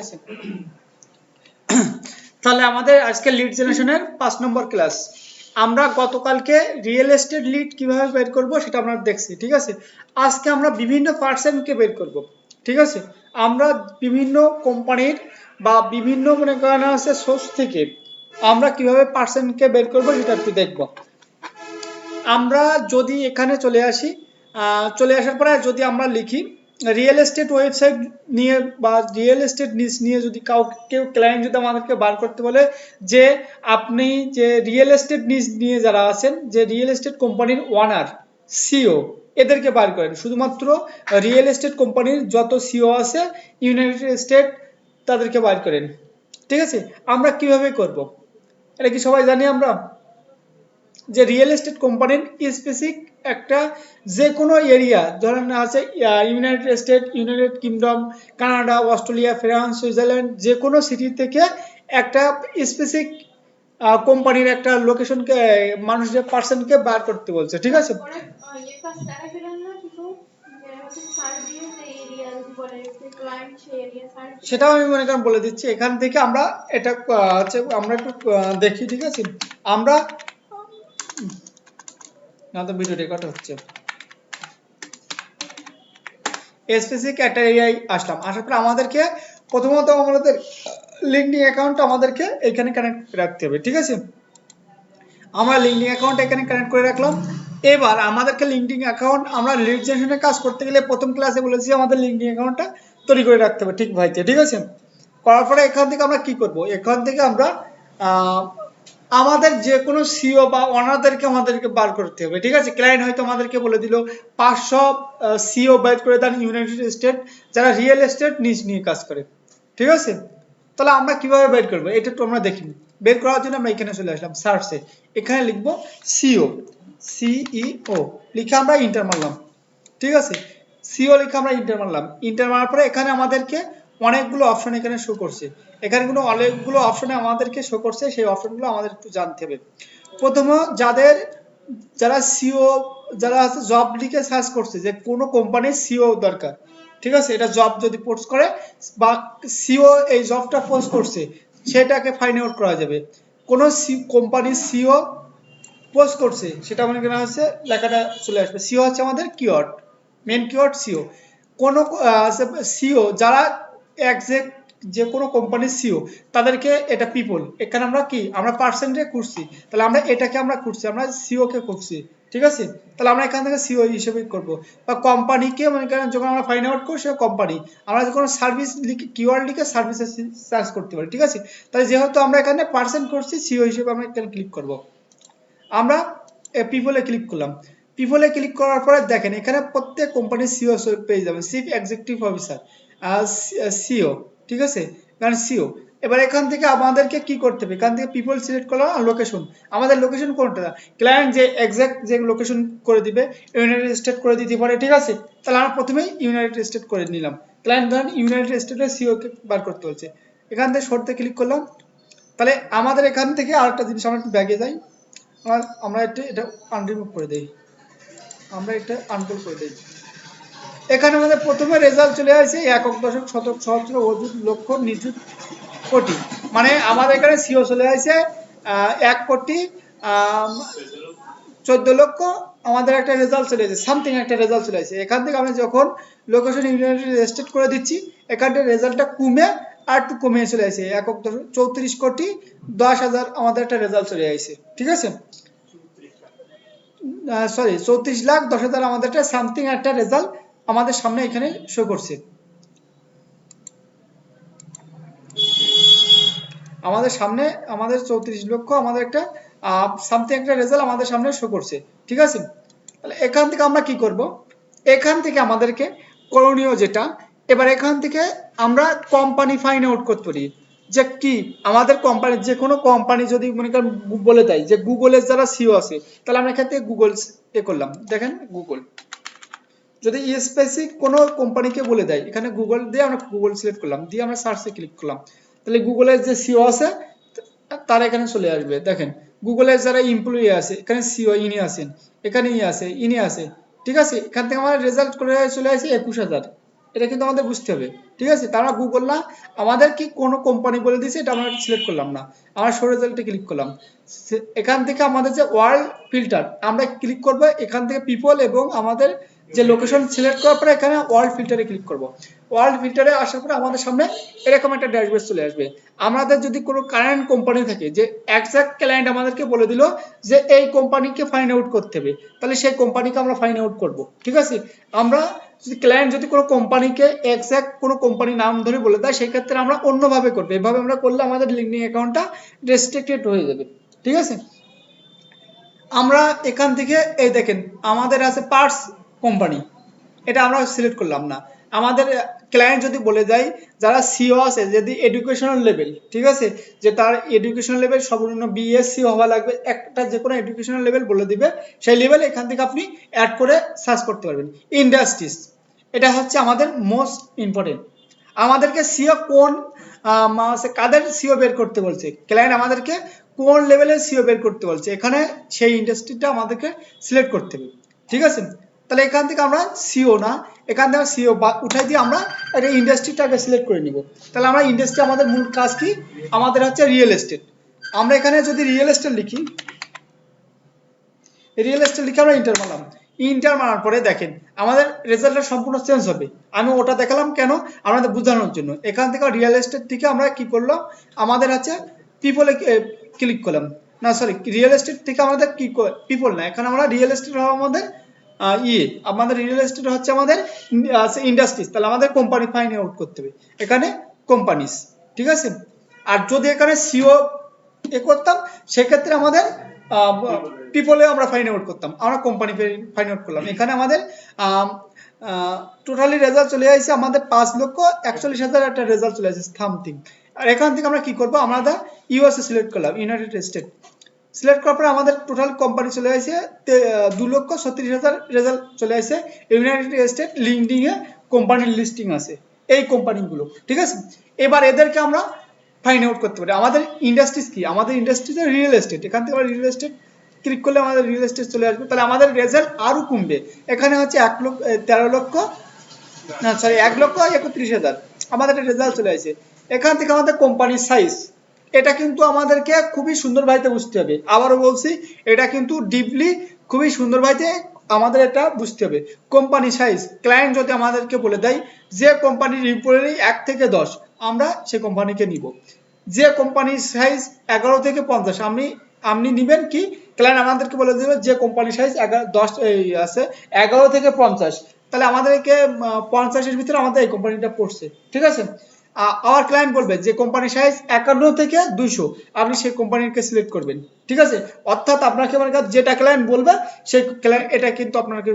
আছে। তাহলে আমাদের আজকে লিড জেনারেশনের 5 নম্বর ক্লাস। আমরা গতকালকে রিয়েল এস্টেট লিড কিভাবে বের করব সেটা আমরা দেখছি, ঠিক আছে। আজকে আমরা বিভিন্ন পার্সনকে বের করব, ঠিক আছে। আমরা বিভিন্ন কোম্পানির বা বিভিন্ন মনে করেন আছে সোর্স থেকে আমরা কিভাবে পার্সনকে বের করব সেটা একটু দেখব। আমরা যদি এখানে চলে আসি, চলে আসার পরে যদি আমরা লিখি রিয়েল এস্টেট ওয়েবসাইট নিয়ে বা রিয়েল এস্টেট নিজ নিয়ে, যদি কেউ ক্লায়েন্ট যদি আমাদেরকে বার করতে বলে যে আপনি যে রিয়েল এস্টেট নিজ নিয়ে যারা আছেন, যে রিয়েল এস্টেট কোম্পানির ওনার সিও, এদেরকে বার করেন। শুধুমাত্র রিয়েল এস্টেট কোম্পানির যত সিও আছে ইউনাইটেড স্টেট তাদেরকে বার করেন, ঠিক আছে। আমরা কিভাবে করব এটা কি সবাই জানি আমরা, যে রিয়েল এস্টেট কোম্পানির স্পেসিফিক একটা যে কোনো এরিয়া, ধরেন আছে United state, United kingdom, Canada, Australia, France, Switzerland, যে কোনো সিটি থেকে একটা স্পেসিফিক কোম্পানির একটা লোকেশনকে, মানুষের পার্সনকে বার করতে বলছে, ঠিক আছে। সেটাও আমি মনে করেন বলে দিচ্ছি। এখান থেকে আমরা এটা আমরা একটু দেখি, ঠিক আছে। আমরা না তো ভিডিও রেকর্ড হচ্ছে, স্পেসিফিক একটা এরিয়ায় আসলাম। আসার পর আমাদেরকে প্রথমত আমাদের লিঙ্কডিন অ্যাকাউন্ট আমাদেরকে এখানে কানেক্ট রাখতে হবে, ঠিক আছে। আমরা লিঙ্কডিন অ্যাকাউন্ট এখানে কানেক্ট করে রাখলাম। এবার আমাদেরকে লিঙ্কডিন অ্যাকাউন্ট, আমরা লিড জেনারেশনের কাজ করতে গেলে প্রথম ক্লাসে বলেছি আমাদের লিঙ্কডিন অ্যাকাউন্টটা তৈরি করে রাখতে হবে, ঠিক ভাইতে, ঠিক আছে। করার পরে এখান থেকে আমরা কি করব, এখান থেকে আমরা আমাদের যে কোনো সিও বা ওনারদেরকে আমাদেরকে বার করতে হবে, ঠিক আছে। ক্লায়েন্ট হয়তো আমাদেরকে বলে দিল 500 সিও বের করে দেন ইউনাইটেড স্টেট, যারা রিয়েল এস্টেট নিজ নিয়ে কাজ করে, ঠিক আছে। তাহলে আমরা কিভাবে বের করবো এটা একটু আমরা দেখি। বের করার জন্য আমরা এখানে চলে আসলাম সার্চে, এখানে লিখবো সিও, সিইও লিখে আমরা ইন্টার মারলাম, ঠিক আছে। সিও লিখে আমরা ইন্টার মারলাম। ইন্টার মারার পরে এখানে আমাদেরকে অনেকগুলো অপশন এখানে শো করছে, এখানে অনেকগুলো অপশনে আমাদেরকে শো করছে, সেই অপশনগুলো আমাদের একটু জানতে হবে। প্রথমে যারা সিও, যারা আছে জব লিখে সার্চ করছে যে কোনো কোম্পানির সিও দরকার, ঠিক আছে। এটা জব যদি পোস্ট করে বা সিও এই জবটা পোস্ট করছে, সেটাকে ফাইন্ড আউট করা যাবে। কোন কোম্পানির সিও পোস্ট করছে সেটা মনে করা হচ্ছে, লেখাটা চলে আসবে। সিও হচ্ছে আমাদের কিওয়ার্ড, মেন কিওয়ার্ড সিও। কোন সিও যারা এক্সাক্ট যে কোনো কোম্পানির সিও, তাদেরকে এটা পিপল, এখানে আমরা কি আমরা পার্সেন্টে খুঁজছি, তাহলে আমরা এটাকে আমরা খুঁজছি, আমরা সিও কে খুঁজছি, ঠিক আছে। তাহলে আমরা এখান থেকে সিও হিসেবে করব। বা কোম্পানিকে মনে করেন যখন আমরা ফাইন্ড আউট করি, সে কোম্পানি, আমরা যখন সার্ভিস লিখে কিওয়ার্ড লিখে সার্ভিসে সার্চ করতে পারি, ঠিক আছে। তাহলে যেহেতু আমরা এখানে পার্সেন্ট করছি, সিও হিসেবে আমরা এখানে ক্লিক করব। আমরা পিপলে ক্লিক করলাম। পিপলে ক্লিক করার পরে দেখেন এখানে প্রত্যেক কোম্পানির সিও পেয়ে যাবেন, চিফ এক্সিকিউটিভ অফিসার, সিও, ঠিক আছে, কারণ সিও। এবার এখান থেকে আমাদেরকে কি করতে হবে, এখান থেকে পিপল সিলেক্ট করলাম, লোকেশন, আমাদের লোকেশন কোনটা, ক্লায়েন্ট যে এক্সাক্ট যে লোকেশন করে দিবে, ইউনাইটেড স্টেট করে দিতে পারে, ঠিক আছে। তাহলে আমরা প্রথমেই ইউনাইটেড স্টেট করে নিলাম। ক্লায়েন্ট ধরেন ইউনাইটেড স্টেটের সিও কে বার করতে বলছে, এখান থেকে শর্টে ক্লিক করলাম। তাহলে আমাদের এখান থেকে আরেকটা জিনিস, আমরা একটু ব্যাগে যাই, আমরা এটা আনরিমুভ করে দেই, আমরা এটা আনপুল করে দেই। এখানে আমাদের প্রথমে রেজাল্ট চলে আসছে 1.17 অযুত লক্ষ নিযুত কোটি, মানে আমাদের এখানে সিও চলে আসছে 1,14,00,00,000 আমাদের একটা রেজাল্ট চলে আসছে, সামথিং একটা রেজাল্ট চলে আসছে। এখান থেকে আমরা যখন লোকেশন ইউনাইটেড স্টেট করে দিচ্ছি, এখানটা রেজাল্টটা কমে আর একটু কমে চলে আসছে 1,34,10,000 আমাদের একটা রেজাল্ট চলে আসছে, ঠিক আছে। সরি 34,10,000 আমাদের একটা সামথিং একটা রেজাল্ট আমাদের সামনে এখানে শো করছে। আমাদের সামনে আমাদের 34 লক্ষ আমাদের একটা সামথিং একটা রেজাল্ট আমাদের সামনে শো করছে, ঠিক আছে। তাহলে এখান থেকে আমরা কি করব, এখান থেকে আমাদেরকে করণীয় যেটা, এবার এখান থেকে আমরা কোম্পানি ফাইন্ড আউট করতে পারি যে কি আমাদের কোম্পানি, যে কোনো কোম্পানি যদি মনে করেন বলে দেয় যে গুগলের যারা সিও আছে, তাহলে আমরা এখান থেকে গুগল করলাম। দেখেন গুগল যদি স্পেসিফিক কোনো কোম্পানিকে বলে দেয়, এখানে গুগল দিয়ে আমরা গুগল সিলেক্ট করলাম, দিয়ে আমরা সার্চে ক্লিক করলাম। তাহলে গুগলের যে সিও আছে তারা এখানে চলে আসবে। দেখেন গুগলের যারা এমপ্লয়ি আছে, এখানে সিও ইনি আছেন, এখানে আছে ইনি আছে, ঠিক আছে। এখান থেকে আমার রেজাল্ট করে চলে আসে 21,000, এটা কিন্তু আমাদের বুঝতে হবে, ঠিক আছে। তারা গুগল না, আমাদের কি কোনো কোম্পানি বলে দিয়েছে, এটা আমরা সিলেক্ট করলাম না, আমরা শো রেজাল্টে ক্লিক করলাম। এখান থেকে আমাদের যে ওয়ার্ল্ড ফিল্টার আমরা ক্লিক করব, এখান থেকে পিপল এবং আমাদের যে লোকেশন সিলেক্ট করার পরে এখানে ওয়ার্ল্ড ফিল্টারে ক্লিক করব। ওয়ার্ল্ড ফিল্টারে আসার পরে আমাদের সামনে এরকম একটা ড্যাশবোর্ড চলে আসবে। আমাদের যদি কোনো কারেন্ট কোম্পানি থাকে, যে এক্সাক্ট ক্লায়েন্ট আমাদেরকে বলে দিল যে এই কোম্পানিকে ফাইন্ড আউট করতে হবে, তাহলে সেই কোম্পানিকে আমরা ফাইন্ড আউট করব, ঠিক আছে। আমরা যদি ক্লায়েন্ট যদি কোনো কোম্পানিকে এক্সাক্ট কোনো কোম্পানি নাম ধরে বলে দেয়, সেই ক্ষেত্রে আমরা অন্যভাবে করবো। এভাবে আমরা করলে আমাদের লিঙ্কডিন অ্যাকাউন্টটা রেস্ট্রিক্টেড হয়ে যাবে, ঠিক আছে। আমরা এখান থেকে এই দেখেন আমাদের আছে পার্টস কোম্পানি, এটা আমরা সিলেক্ট করলাম না। আমাদের ক্লায়েন্ট যদি বলে দেয়, যারা সিও আছে, যদি এডুকেশনাল লেভেল, ঠিক আছে, যে তার এডুকেশনাল লেভেল সর্বনিম্ন বিএসসি হওয়া লাগবে, একটা যে কোনো এডুকেশনাল লেভেল বলে দিবে, সেই লেভেল এখান থেকে আপনি অ্যাড করে সার্চ করতে পারবেন। ইন্ডাস্ট্রিজ, এটা হচ্ছে আমাদের মোস্ট ইম্পর্টেন্ট। আমাদেরকে সিও কোন কাদের সিও বের করতে বলছে, ক্লায়েন্ট আমাদেরকে কোন লেভেলের সিও বের করতে বলছে, এখানে সেই ইন্ডাস্ট্রিটা আমাদেরকে সিলেক্ট করতে হবে, ঠিক আছে। তাহলে এখান থেকে আমরা সিও না, এখান থেকে সিও উঠাই দিয়ে আমরা একটা ইন্ডাস্ট্রিটাকে সিলেক্ট করে নিব। তাহলে আমরা ইন্ডাস্ট্রি, আমাদের মূল কাজ কি, আমাদের হচ্ছে রিয়েল এস্টেট। আমরা এখানে যদি রিয়েল এস্টেট লিখি, রিয়েল এস্টেট লিখে আমরা ইন্টার মারলাম। ইন্টার মারার পরে দেখেন আমাদের রেজাল্টটা সম্পূর্ণ চেঞ্জ হবে। আমি ওটা দেখালাম কেন, আমাদের বোঝানোর জন্য। এখান থেকে রিয়েল এস্টেট থেকে আমরা কি করলাম, আমাদের হচ্ছে পিপলে ক্লিক করলাম, না সরি, রিয়েল এস্টেট থেকে আমাদের কি পিপল না, এখানে আমরা রিয়েল এস্টেট আমাদের আমাদের রিয়েল এস্টেট হচ্ছে আমাদের ইন্ডাস্ট্রিজ। তাহলে আমাদের কোম্পানি ফাইন্ড আউট করতে হবে, এখানে কোম্পানিজ, ঠিক আছে। আর যদি এখানে সিও করতাম, সেক্ষেত্রে আমাদের পিপলে আমরা ফাইন্ড আউট করতাম, আমরা কোম্পানি ফাইন্ড আউট করলাম। এখানে আমাদের টোটালি রেজাল্ট চলে আসছে আমাদের 5,41,000 একটা রেজাল্ট চলে আসছে সামথিং। আর এখান থেকে আমরা কি করব, আমরা ইউএসএ সিলেক্ট করলাম, ইউনাইটেড স্টেট সিলেক্ট করার পরে আমাদের টোটাল কোম্পানি চলে আসছে 2,36,000 রেজাল্ট চলে আসছে। ইউনাইটেড স্টেট লিঙ্কডিন এ কোম্পানির লিস্টিং আছে এই কোম্পানিগুলো, ঠিক আছে। এবার এদেরকে আমরা ফাইন্ড আউট করতে পারি। আমাদের ইন্ডাস্ট্রিজ কি, আমাদের ইন্ডাস্ট্রিজ রিয়েল এস্টেট, এখান থেকে আমরা রিয়েল এস্টেট ক্লিক করলে আমাদের রিয়েল এস্টেট চলে আসবে। তাহলে আমাদের রেজাল্ট আরো কমবে, এখানে হচ্ছে 1,31,000 আমাদের রেজাল্ট চলে আসছে। এখান থেকে আমাদের কোম্পানির সাইজ, এটা কিন্তু আমাদেরকে খুবই সুন্দর ভাইতে বুঝতে হবে। আবারও বলছি, এটা কিন্তু ডিপলি খুবই সুন্দর ভাইতে আমাদের এটা বুঝতে হবে। কোম্পানি সাইজ, ক্লায়েন্ট যদি আমাদেরকে বলে দেয় যে কোম্পানির ইম্প্লয়ি 1 থেকে 10, আমরা সে কোম্পানিকে নিব। যে কোম্পানির সাইজ 11 থেকে 50, আপনি নিবেন কি, ক্লায়েন্ট আমাদেরকে বলে দেবে যে কোম্পানির সাইজ 10 আছে 11 থেকে 50, তাহলে আমাদেরকে 50-এর ভিতরে আমাদের এই কোম্পানিটা পড়ছে, ঠিক আছে। আমার ক্লায়েন্ট বলবে যে কোম্পানির সাইজ 51 থেকে 200, আপনি সেই কোম্পানিকে সিলেক্ট করবেন, ঠিক আছে। অর্থাৎ আপনাকে মনে করেন যেটা ক্লায়েন্ট বলবে সেই ক্লায়েন্ট এটা কিন্তু আপনাকে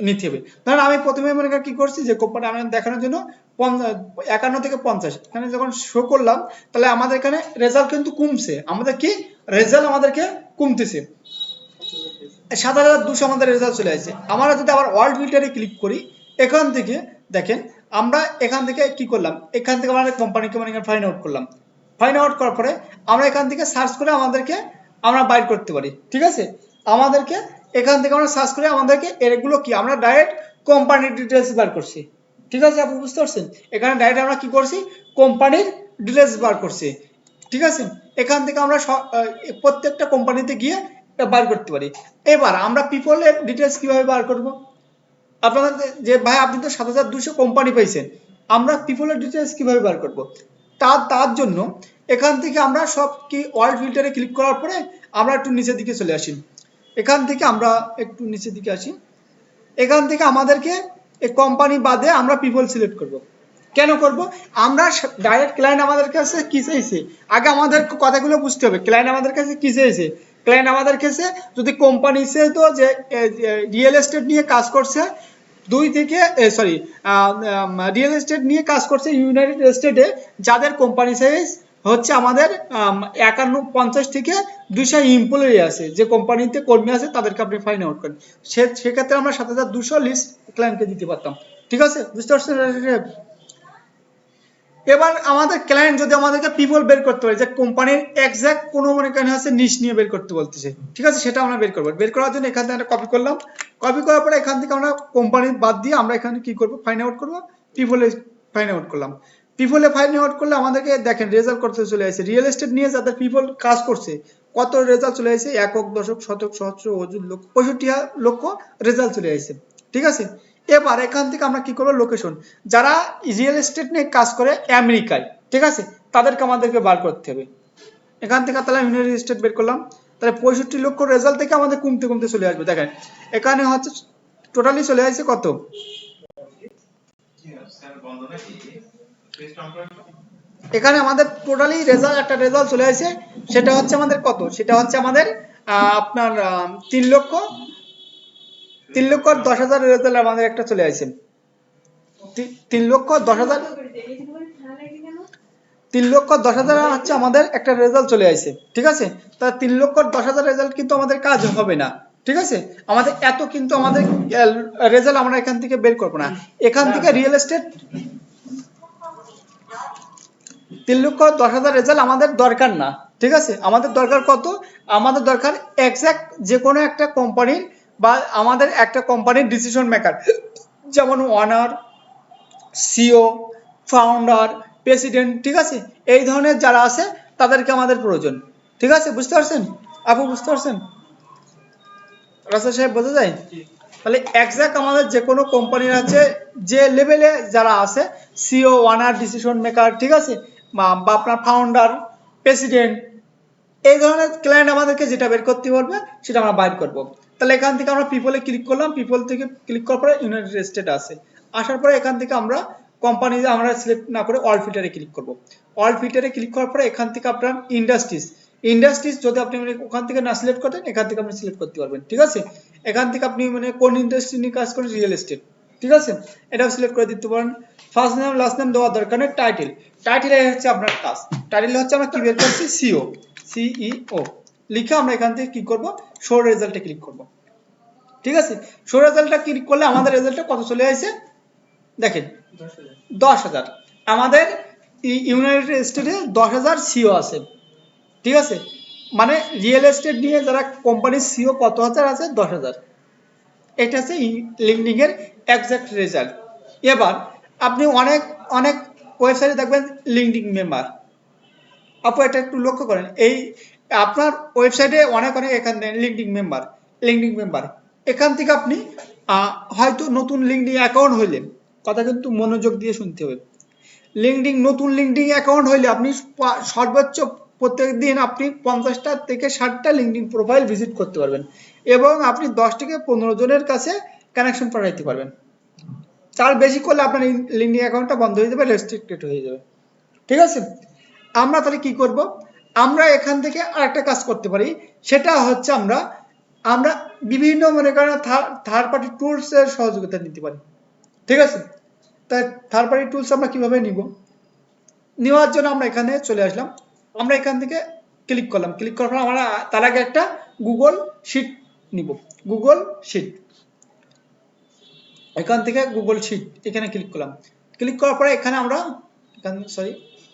নিতে হবে। ধরেন আমি প্রথমে মনে করেন কি করছি, যে কোম্পানি আমি দেখানোর জন্য 51 থেকে 50 এখানে যখন শো করলাম, তাহলে আমাদের এখানে রেজাল্ট কিন্তু কমছে, আমাদের কি রেজাল্ট আমাদেরকে কমতেছে। 7,200 আমাদের রেজাল্ট চলে আসছে। আমরা যদি আবার ওয়ার্ল্ড ফিল্টারে ক্লিক করি, এখান থেকে দেখেন আমরা এখান থেকে কি করলাম, এখান থেকে আমরা কোম্পানিকে মানে ফাইন্ড আউট করলাম। ফাইন্ড আউট করার পরে আমরা এখান থেকে সার্চ করে আমাদেরকে আমরা বাইর করতে পারি, ঠিক আছে। আমাদেরকে এখান থেকে আমরা সার্চ করে আমাদেরকে এগুলো কি, আমরা ডাইরেক্ট কোম্পানির ডিটেলস বার করছি, ঠিক আছে। আপনি বুঝতে পারছেন, এখানে ডাইরেক্ট আমরা কি করছি, কোম্পানির ডিটেলস বার করছি, ঠিক আছে। এখান থেকে আমরা প্রত্যেকটা কোম্পানিতে গিয়ে বার করতে পারি। এবার আমরা পিপলের ডিটেলস কিভাবে বার করব, আপনাদের যে ভাই আপনি তো 7,200 কোম্পানি পাইছেন, আমরা পিপলের ডিটেলস কিভাবে বার করব, তার জন্য এখান থেকে আমরা সব কি ওয়ার্ল্ড ফিল্টারে ক্লিক করার পরে আমরা একটু নিচের দিকে চলে আসি। এখান থেকে আমরা একটু নিচের দিকে আসি, এখান থেকে আমাদেরকে এই কোম্পানি বাদে আমরা পিপল সিলেক্ট করব। কেন করব, আমরা ডাইরেক্ট ক্লায়েন্ট আমাদের কাছে কি চাইছে, আগে আমাদের কথাগুলো বুঝতে হবে। ক্লায়েন্ট আমাদের কাছে কি চাইছে, ক্লায়েন্ট আমাদের কাছে যদি কোম্পানি সে তো যে রিয়েল এস্টেট নিয়ে কাজ করছে রিয়েল এস্টেট নিয়ে কাজ করছে ইউনাইটেড স্টেটে, যাদের কোম্পানি সাইজ হচ্ছে আমাদের 51-50 থেকে 200 এমপ্লয়ি আছে, যে কোম্পানিতে কর্মী আছে তাদেরকে আপনি ফাইন্ড আউট করেন। সেক্ষেত্রে আমরা 7,200 লিস্ট ক্লায়েন্টকে দিতে পারতাম, ঠিক আছে। বুঝতে পারছেন। এবার আমাদের ক্লায়েন্ট যদি আমাদেরকে পিপল বের করতে পারে, যে কোম্পানির এক্সাক্ট কোনো মনে করেন হচ্ছে নিশ নিয়ে বের করতে বলতেছে, ঠিক আছে, সেটা আমরা বের করবো। বের করার জন্য এখান থেকে একটা কপি করলাম, কপি করার পরে এখান থেকে আমরা কোম্পানি বাদ দিয়ে আমরা এখানে কি করব, ফাইন্ড আউট করবো পিপলে ফাইন্ড আউট করলাম। পিপলে ফাইন্ড আউট করলে আমাদেরকে দেখেন রেজাল্ট কত চলে আসে। রিয়েল এস্টেট নিয়ে যাদের পিপল কাজ করছে কত রেজাল্ট চলে আসে, একক, দশক, শতক, সহস্র, অযুত, লক্ষ, 65 লক্ষ রেজাল্ট চলে আসে। ঠিক আছে, এবার এখান থেকে আমরা কি করবো, লোকেশন, যারা রিয়েল এস্টেট নিয়ে কাজ করে আমেরিকায়, ঠিক আছে, তাদেরকে আমাদেরকে বার করতে হবে। এখান থেকে তাহলে ইউনাইটেড স্টেট বের করলাম, তাহলে 65 লক্ষ রেজাল্ট থেকে আমাদের কমতে কমতে চলে আসবে। দেখেন এখানে হচ্ছে টোটালি চলে আসছে কত, এখানে আমাদের টোটালি রেজাল্ট, একটা রেজাল্ট চলে আসছে, সেটা হচ্ছে আমাদের কত, সেটা হচ্ছে আমাদের আপনার 3,10,000 রেজাল্ট আমাদের একটা চলে আসছে। 3,10,000, 3,10,000 হচ্ছে আমাদের একটা রেজাল্ট চলে আসছে। ঠিক আছে, তা 3,10,000 রেজাল্ট কিন্তু আমাদের কাজ হবে না। ঠিক আছে, আমাদের এত কিন্তু আমাদের রেজাল্ট আমরা এখান থেকে বের করবো না। এখান থেকে রিয়েল এস্টেট 3,10,000 রেজাল্ট আমাদের দরকার না। ঠিক আছে, আমাদের দরকার কত, আমাদের দরকার এক্সাক্ট যে কোনো একটা কোম্পানির, বা আমাদের একটা কোম্পানির ডিসিশন মেকার, যেমন ওনার, সিও, ফাউন্ডার, প্রেসিডেন্ট। ঠিক আছে, এই ধরনের যারা আছে তাদেরকে আমাদের প্রয়োজন। ঠিক আছে, বুঝতে পারছেন আপু, বুঝতে পারছেন রাসেল সাহেব, বোঝা যায়? তাহলে এক্সাক্ট আমাদের যে কোনো কোম্পানির আছে, যে লেভেলে যারা আছে, সিও, ওনার, ডিসিশন মেকার, ঠিক আছে, বা আপনার ফাউন্ডার, প্রেসিডেন্ট, এই ধরনের ক্লায়েন্ট আমাদেরকে যেটা বের করতে পারবে সেটা আমরা বাইর করব। তাহলে এখান থেকে আমরা পিপলে ক্লিক করলাম, পিপল থেকে ক্লিক করার পরে ইউনাইটেড স্টেট আসে, আসার পরে এখান থেকে আমরা কোম্পানি আমরা সিলেক্ট না করে অল ফিল্টারে ক্লিক করব। অল ফিল্টারে ক্লিক করার পরে এখান থেকে আপনার ইন্ডাস্ট্রিজ যদি আপনি ওখান থেকে না সিলেক্ট করেন, এখান থেকে আপনি সিলেক্ট করতে পারবেন। ঠিক আছে, এখান থেকে আপনি কোন ইন্ডাস্ট্রি নিয়ে কাজ করেন, রিয়েল এস্টেট। ঠিক আছে, এটাও সিলেক্ট করে দিতে পারেন। ফার্স্ট নেম লাস্ট নেম দেওয়ার দরকার নেই। টাইটেল হচ্ছে আপনার কাজ। টাইটেল হচ্ছে আমরা কি বের করছি, সিইও লিখে আমরা এখান থেকে কি করব, শো রেজাল্টে ক্লিক করব। ঠিক আছে, শো রেজাল্টটা ক্লিক করলে আমাদের রেজাল্টটা কত চলে আসে, দেখেন 10,000। আমাদের ইউনাইটেড স্টেটে 10,000 সিও আছে। ঠিক আছে, মানে রিয়েল এস্টেট নিয়ে যারা কোম্পানির সিও কত হাজার আছে, 10,000। এটা হচ্ছে লিঙ্কডিন এর এক্সাক্ট রেজাল্ট। এবার আপনি অনেক অনেক ওয়েবসাইটে দেখবেন লিঙ্কডিন মেম্বার। আপু এটা একটু লক্ষ্য করেন, এই আপনার ওয়েবসাইটে অনেক এখানে লিঙ্কডিন মেম্বার, এখান থেকে আপনি হয়তো নতুন লিঙ্কডিন অ্যাকাউন্ট হইলে, কথা কিন্তু মনোযোগ দিয়ে শুনতে হবে, নতুন লিঙ্কডিন অ্যাকাউন্ট হইলে আপনি সর্বোচ্চ প্রত্যেক দিন আপনি 50টা থেকে 60টা লিঙ্কডিন প্রোফাইল ভিজিট করতে পারবেন, এবং আপনি 10 থেকে 15 জনের কাছে কানেকশন পাঠাইতে পারবেন। তার বেশি করলে আপনার লিঙ্কডিন অ্যাকাউন্টটা বন্ধ হয়ে যাবে, রেস্ট্রিক্টেড হয়ে যাবে। ঠিক আছে, আমরা তাহলে কি করব, আমরা এখান থেকে আরেকটা কাজ করতে পারি, সেটা হচ্ছে আমরা বিভিন্ন মনে করেন থার্ড পার্টি টুলস এর সহযোগিতা নিতে পারি। ঠিক আছে, তাই থার্ড পার্টি টুলস আমরা কিভাবে নিব, নেওয়ার জন্য আমরা এখানে চলে আসলাম, আমরা এখান থেকে ক্লিক করলাম, ক্লিক করার পর আমরা তার আগে একটা গুগল শিট নিব, গুগল শিট। এখান থেকে গুগল শিট এখানে ক্লিক করলাম, ক্লিক করার পরে এখানে আমরা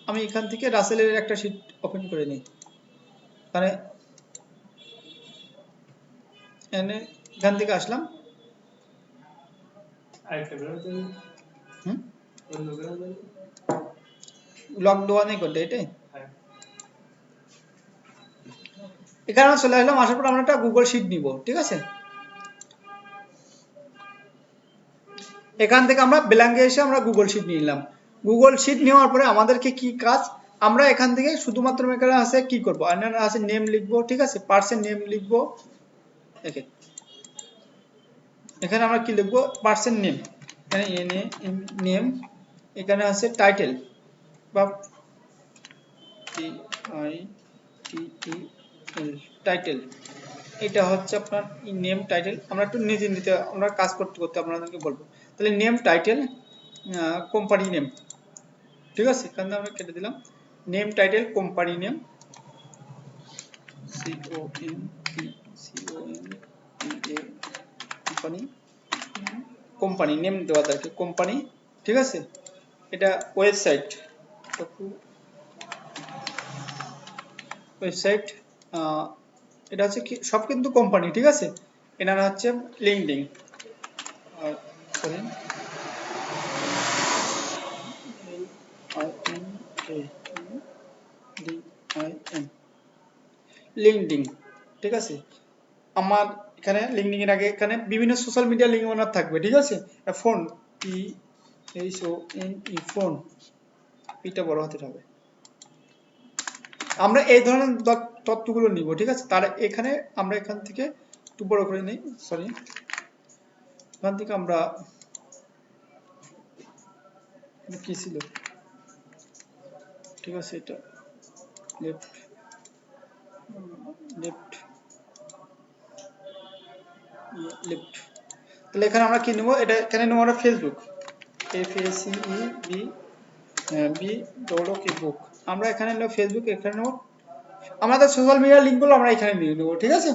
আমি এখান থেকে রাসেলের একটা শিট ওপেন করে নিই, মানে এখান থেকে আসলাম, লক দেওয়া নেই করতে, এটাই এখানে চলে আসলাম, আসার পর আমরা একটা গুগল শিট নিব। ঠিক আছে, এখান থেকে আমরা ব্ল্যাঙ্কে এসে আমরা গুগল শিট নিয়ে নিলাম। গুগল শিট নেওয়ার পরে আমাদেরকে কি কাজ, আমরা এখান থেকে শুধুমাত্র এখানে আছে কি করব, আছে নেম লিখবো। ঠিক আছে, পার্সন নেম লিখবো, এখানে আমরা কি লিখবো, পার্সন নেম, এখানে নেম, এখানে আছে টাইটেল বা টাইটেল, এটা হচ্ছে আপনার নেম টাইটেল। আমরা একটু নিজে নিতে, আমরা কাজ করতে করতে আপনাদেরকে বলবো। তাহলে নেম টাইটেল কোম্পানি নেম। ঠিক আছে, এখানে আমরা কেটে দিলাম name title company name, company name দেওয়া থাকে, কোম্পানি। ঠিক আছে, এটা ওয়েবসাইট, এটা হচ্ছে কি সব কিন্তু কোম্পানি। ঠিক আছে, এনার হচ্ছে লিঙ্কডিন, LinkedIn লিঙ্কডিন, ঠিক আছে। আমার এখানে লিঙ্কডিন এর আগে এখানে বিভিন্ন সোশ্যাল মিডিয়া লিঙ্ক ওনার থাকবে, ঠিক আছে। ফোন PHONE ফোন, এটা বড় হাতের হবে। আমরা এই ধরনের তথ্যগুলো নিব, ঠিক আছে। তার এখানে আমরা এখান থেকে একটু বড় করে নিই, সরি, এখান থেকে আমরা কি ছিল, ঠিক আছে, এটা লেফট লেফট লেফট। তাহলে এখানে আমরা কি নেব, এটা এখানে নেব আমরা ফেসবুক, FACEBUK বুক। আমরা এখানে নেব ফেসবুক, এখানে নেব আমাদের সোশ্যাল মিডিয়ার লিঙ্কগুলো আমরা এখানে নিয়ে নেব, ঠিক আছে।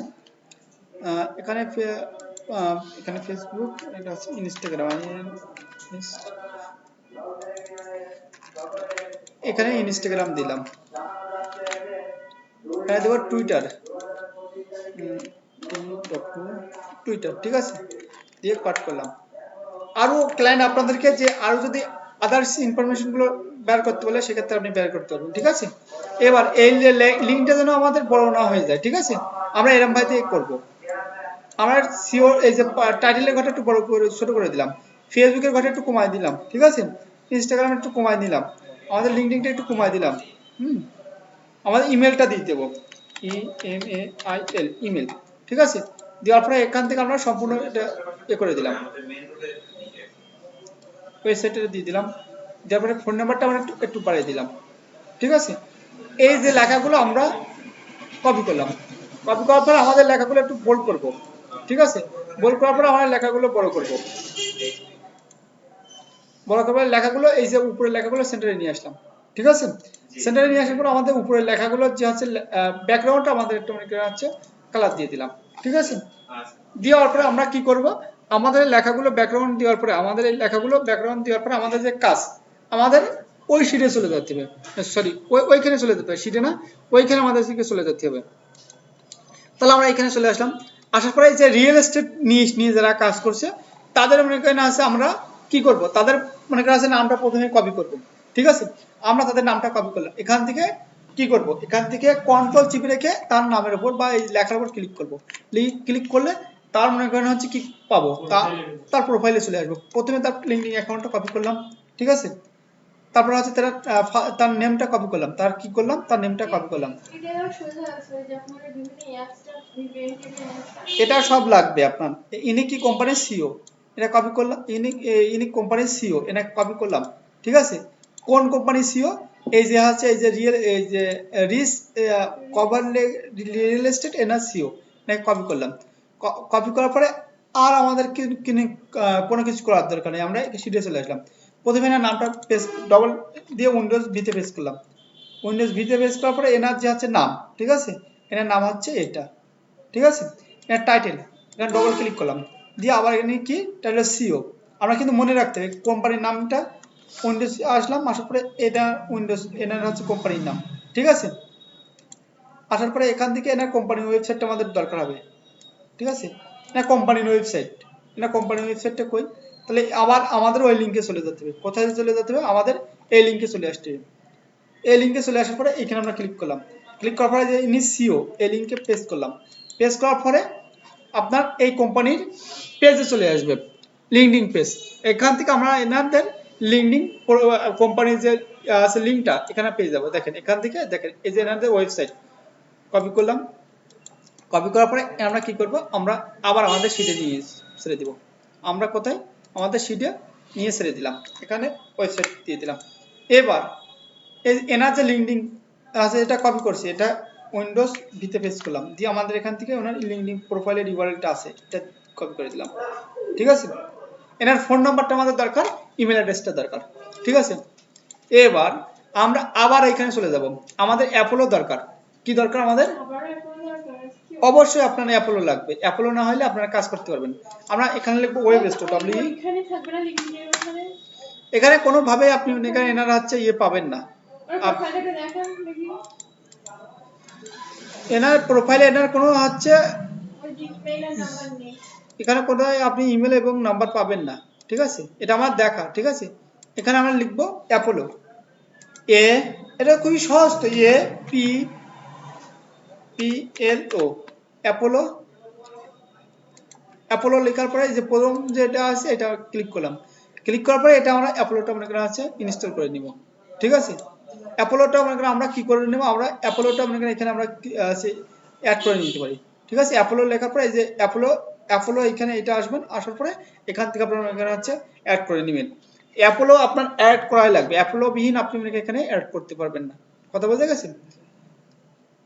এখানে এখানে ফেসবুক, এটা হচ্ছে ইনস্টাগ্রাম, এখানে ইনস্টাগ্রাম দিলাম, এখানে দেবো টুইটার, টুইটার, ঠিক আছে, দিয়ে কাট করলাম। আরো ক্লায়েন্ট আপনাদেরকে যে আরো যদি আদার্স ইনফরমেশন গুলো বের করতে বলে সেক্ষেত্রে আপনি বের করতে পারবেন, ঠিক আছে। এবার এই লিঙ্কটা যেন আমাদের বড় না হয়ে যায়, ঠিক আছে, আমরা এরকম ভাবে করব। আমরা সিও এই যে টাইটেলের ঘরটা একটু বড় করে ছোট করে দিলাম, ফেসবুকের ঘরটা একটু কমায় দিলাম, ঠিক আছে, ইনস্টাগ্রাম একটু কমায় দিলাম, আমাদের লিঙ্কডিনটা একটু কমায় দিলাম, আমাদের ইমেলটা দিয়ে দেবো, EMAIL ইমেল, ঠিক আছে। দেওয়ার পরে এখান থেকে আমরা সম্পূর্ণ এটা করে দিলাম, ওয়েবসাইটে দিয়ে দিলাম, দেওয়ার পরে ফোন নাম্বারটা আমরা একটু বাড়িয়ে দিলাম, ঠিক আছে। এই যে লেখাগুলো আমরা কপি করলাম, কপি করার পর আমাদের লেখাগুলো একটু বোল্ড করব, ঠিক আছে। বোল্ড করার পর আমরা লেখাগুলো বড় করব, বড় করার লেখাগুলো এই যে উপরের লেখাগুলো সেন্টারে নিয়ে আসলাম, ঠিক আছে। সেন্টারে নিয়ে আসার পর আমাদের উপরের লেখাগুলো যে হচ্ছে ব্যাকগ্রাউন্ডটা আমাদের একটু মনে করা হচ্ছে কালার দিয়ে দিলাম, ঠিক আছে। দেওয়ার পরে আমরা কি করব, আমাদের লেখাগুলো ব্যাকগ্রাউন্ড দেওয়ার পরে আমাদের এই লেখাগুলো ব্যাকগ্রাউন্ড দেওয়ার পরে আমাদের যে কাজ, আমাদের ওই শিটে চলে যেতে হবে, সরি ওইখানে চলে যেতে হবে, শিটে না, ওইখানে আমাদের দিকে চলে যেতে হবে। তাহলে আমরা এখানে চলে আসলাম, আসার পরে যে রিয়েল এস্টেট নিয়ে যারা কাজ করছে তাদের মনে করেন আছে আমরা কি করব, তাদের মনে করেন আছে নামটা প্রথমে কপি করব, ঠিক আছে। আমরা তাদের নামটা কপি করলাম, এখান থেকে কি করব, এখান থেকে কন্ট্রোল চিপে রেখে তার নামের উপর বা এই লেখার উপর ক্লিক করব, ক্লিক করলে তার মনে করেন হচ্ছে কি পাবো, তার প্রোফাইলে চলে আসবো। প্রথমে তার লিঙ্কডিন অ্যাকাউন্টটা কপি করলাম, ঠিক আছে। তারপর হচ্ছে তার নেমটা কপি করলাম, তার কি করলাম, তার নেমটা কপি করলাম। এটা সব লাগবে আপনার, ইনি কি কোম্পানির সিও, এটা কপি করলাম, ইনি কোম্পানির সিও, এটা কপি করলাম, ঠিক আছে। কোন কোম্পানির সিও, এই যে হচ্ছে এই যে এই যে রিস কভার রিয়েল এস্টেট এনার সিও, এটা কপি করলাম। কপি করার পরে আর আমাদের কোনো কিছু করার দরকার নেই, আমরা সিটে চলে আসলাম। প্রথমে এনার নামটা ডবল দিয়ে উইন্ডোজ ভিতে পেস্ট করলাম, উইন্ডোজ ভিতে পেস্ট করার পরে এনার যে হচ্ছে নাম, ঠিক আছে, এনার নাম হচ্ছে এটা, ঠিক আছে। এর টাইটেল, এটা ডবল ক্লিক করলাম, দিয়ে আবার এখানে কি টাইটেল সিও, আমরা কিন্তু মনে রাখতে হবে কোম্পানির নামটা, উইন্ডোজ আসলাম, আসার পরে এটা উইন্ডোজ, এনার হচ্ছে কোম্পানির নাম, ঠিক আছে। আসার পরে এখান থেকে এনার কোম্পানির ওয়েবসাইটটা আমাদের দরকার হবে, ঠিক আছে। এটা কোম্পানির ওয়েবসাইট, এটা কোম্পানির ওয়েবসাইটটা কই, তাহলে আবার আমাদের ওই লিঙ্কে চলে যেতে হবে, কোথায় চলে যেতে হবে, আমাদের এই লিঙ্কে চলে আসতে হবে। এই লিঙ্কে চলে আসার পরে এখানে আমরা ক্লিক করলাম, ক্লিক করার পরে যে ইনি সিও, এই লিঙ্কে পেস্ট করলাম, পেস্ট করার পরে আপনার এই কোম্পানির পেজে চলে আসবে, লিঙ্কডিন পেজ। এখান থেকে আমরা এনাদের লিঙ্কডিন কোম্পানির যে আছে লিঙ্কটা এখানে পেয়ে যাবো, দেখেন এখান থেকে দেখেন এই যে এনাদের ওয়েবসাইট, কপি করলাম, কপি করার পরে আমরা কি করব, আমরা আবার আমাদের শিটে নিয়ে ছেড়ে দিব, আমরা কোথায় আমাদের শিটে নিয়ে ছেড়ে দিলাম, এখানে ওয়েবসাইট দিয়ে দিলাম। এবার এনার যে লিঙ্কডিন আছে এটা কপি করছি, এটা উইন্ডোজ ভিতে পেস্ট করলাম, দিয়ে আমাদের এখান থেকে ওনার লিঙ্কডিন প্রোফাইলের ইউআরএলটা আছে এটা কপি করে দিলাম, ঠিক আছে। এনার ফোন নাম্বারটা আমাদের দরকার, ইমেল অ্যাড্রেসটা দরকার, ঠিক আছে। এবার আমরা আবার এখানে চলে যাব, আমাদের অ্যাপোলো দরকার, কি দরকার আমাদের, অবশ্যই আপনার অ্যাপোলো লাগবে, অ্যাপোলো না হলে আপনারা কাজ করতে পারবেন। আমরা এখানে লিখবো ওয়েব স্টোর, এখানে কোনো ভাবে আপনি এখানে এনারা হচ্ছে ইয়ে পাবেন না, এনার প্রোফাইলে এনার কোনো হচ্ছে এখানে কোথায় আপনি ইমেল এবং নাম্বার পাবেন না, ঠিক আছে, এটা আমার দেখা, ঠিক আছে। এখানে আমরা লিখবো অ্যাপোলো, এটা খুবই সহজ তো, A P P L O, Apollo. Apollo লেখার পরে যে প্রথম যেটা আছে এটা ক্লিক করলাম, ক্লিক করার পরে এটা আমরা অ্যাপোলোটা মনে করেন আছে ইনস্টল করে নিব। ঠিক আছে, অ্যাপোলোটা মনে করেন আমরা কি করে নেব, আমরা অ্যাপোলোটা মনে করেন এখানে আমরা অ্যাড করে নিতে পারি। ঠিক আছে, অ্যাপোলো লেখার পরে এই যে অ্যাপোলো, অ্যাপোলো এখানে এটা আসবেন, আসার পরে এখান থেকে আপনারা এখানে হচ্ছে অ্যাড করে নেবেন। অ্যাপোলো আপনার অ্যাড করাই লাগবে, অ্যাপোলো বিহীন আপনি মনে করেন এখানে অ্যাড করতে পারবেন না। কথা বলতে গেছেন?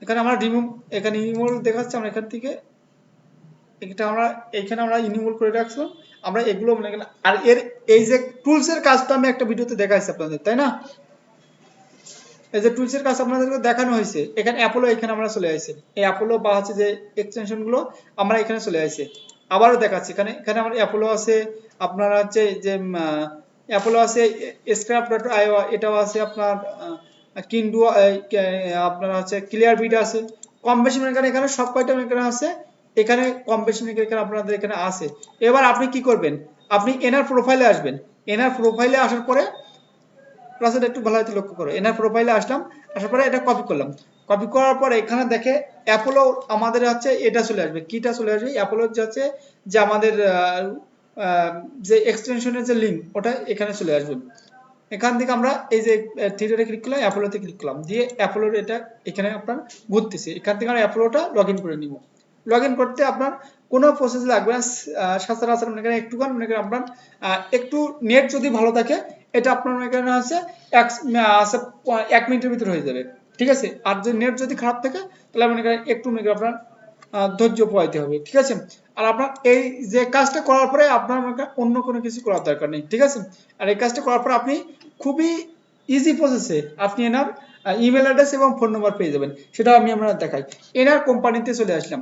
এখানে আমরা রিমুভ, এখানে রিমুভ দেখাচ্ছে, আমরা এখান থেকে এটা আমরা এখানে আমরা ইনেবল করে রাখছিলাম। আমরা এগুলো মনে করেন, আর এর এই যে টুলস এর কাজটা আমি একটা ভিডিওতে দেখাইছি আপনাদের, তাই না? এই যে টুলস এর কাজ আপনাদেরকে দেখানো হয়েছে, এখানে অ্যাপোলো এখানে আমরা চলে আসছি, এই অ্যাপোলো বা হচ্ছে যে এক্সটেনশন গুলো আমরা এখানে চলে আসছি। আবারও দেখাচ্ছি, এখানে এখানে আমার অ্যাপোলো আছে, আপনার হচ্ছে যে অ্যাপোলো আছে, scrap.io এটাও আছে, আপনার কিন্ডু, আপনার হচ্ছে ক্লিয়ার বিট আছে, কম বেশি মনে করেন এখানে সব কয়টা মনে করেন আছে, এখানে কম বেশি মনে করেন এখানে আপনাদের এখানে আছে। এবার আপনি কি করবেন, আপনি এনার প্রোফাইলে আসবেন, এনার প্রোফাইলে আসার পরে ক্লাসটা একটু ভালো হয়তো লক্ষ্য করো, এনার প্রোফাইলে আসলাম, আসার পরে এটা কপি করলাম, কপি করার পর এখানে দেখে অ্যাপোলো আমাদের হচ্ছে এটা চলে আসবে, কিটা চলে আসবে অ্যাপোলো হচ্ছে যে আমাদের যে এক্সটেনশনের যে লিঙ্ক ওটা এখানে চলে আসবে। এখান থেকে আমরা এই যে থিয়েটারে ক্লিক করলাম, অ্যাপোলোতে ক্লিক করলাম, দিয়ে অ্যাপোলোর এটা এখানে আপনার ঘুরতেছে, এখান থেকে আমরা অ্যাপোলোটা লগ ইন করে নিব। লগ ইন করতে আপনার কোনো প্রসেস লাগবে না, সচরাচর মনে করেন একটুখান মনে করেন আপনার একটু নেট যদি ভালো থাকে, এটা আপনার মনে করেন আছে 1 মিনিটের ভিতরে হয়ে যাবে। ঠিক আছে, আর যদি নেট যদি খারাপ থাকে তাহলে মনে করেন একটু মনে করেন আপনার ধৈর্য পোহাইতে হবে। ঠিক আছে, আর আপনার এই যে কাজটা করার পরে আপনার অন্য কোনো কিছু করার দরকার নেই। ঠিক আছে, আর এই কাজটা করার পর আপনি খুবই ইজি প্রসেসে আপনি এনার ইমেল অ্যাড্রেস এবং ফোন নাম্বার পেয়ে যাবেন, সেটা আমি আপনার দেখাই। এনার কোম্পানিতে চলে আসলাম,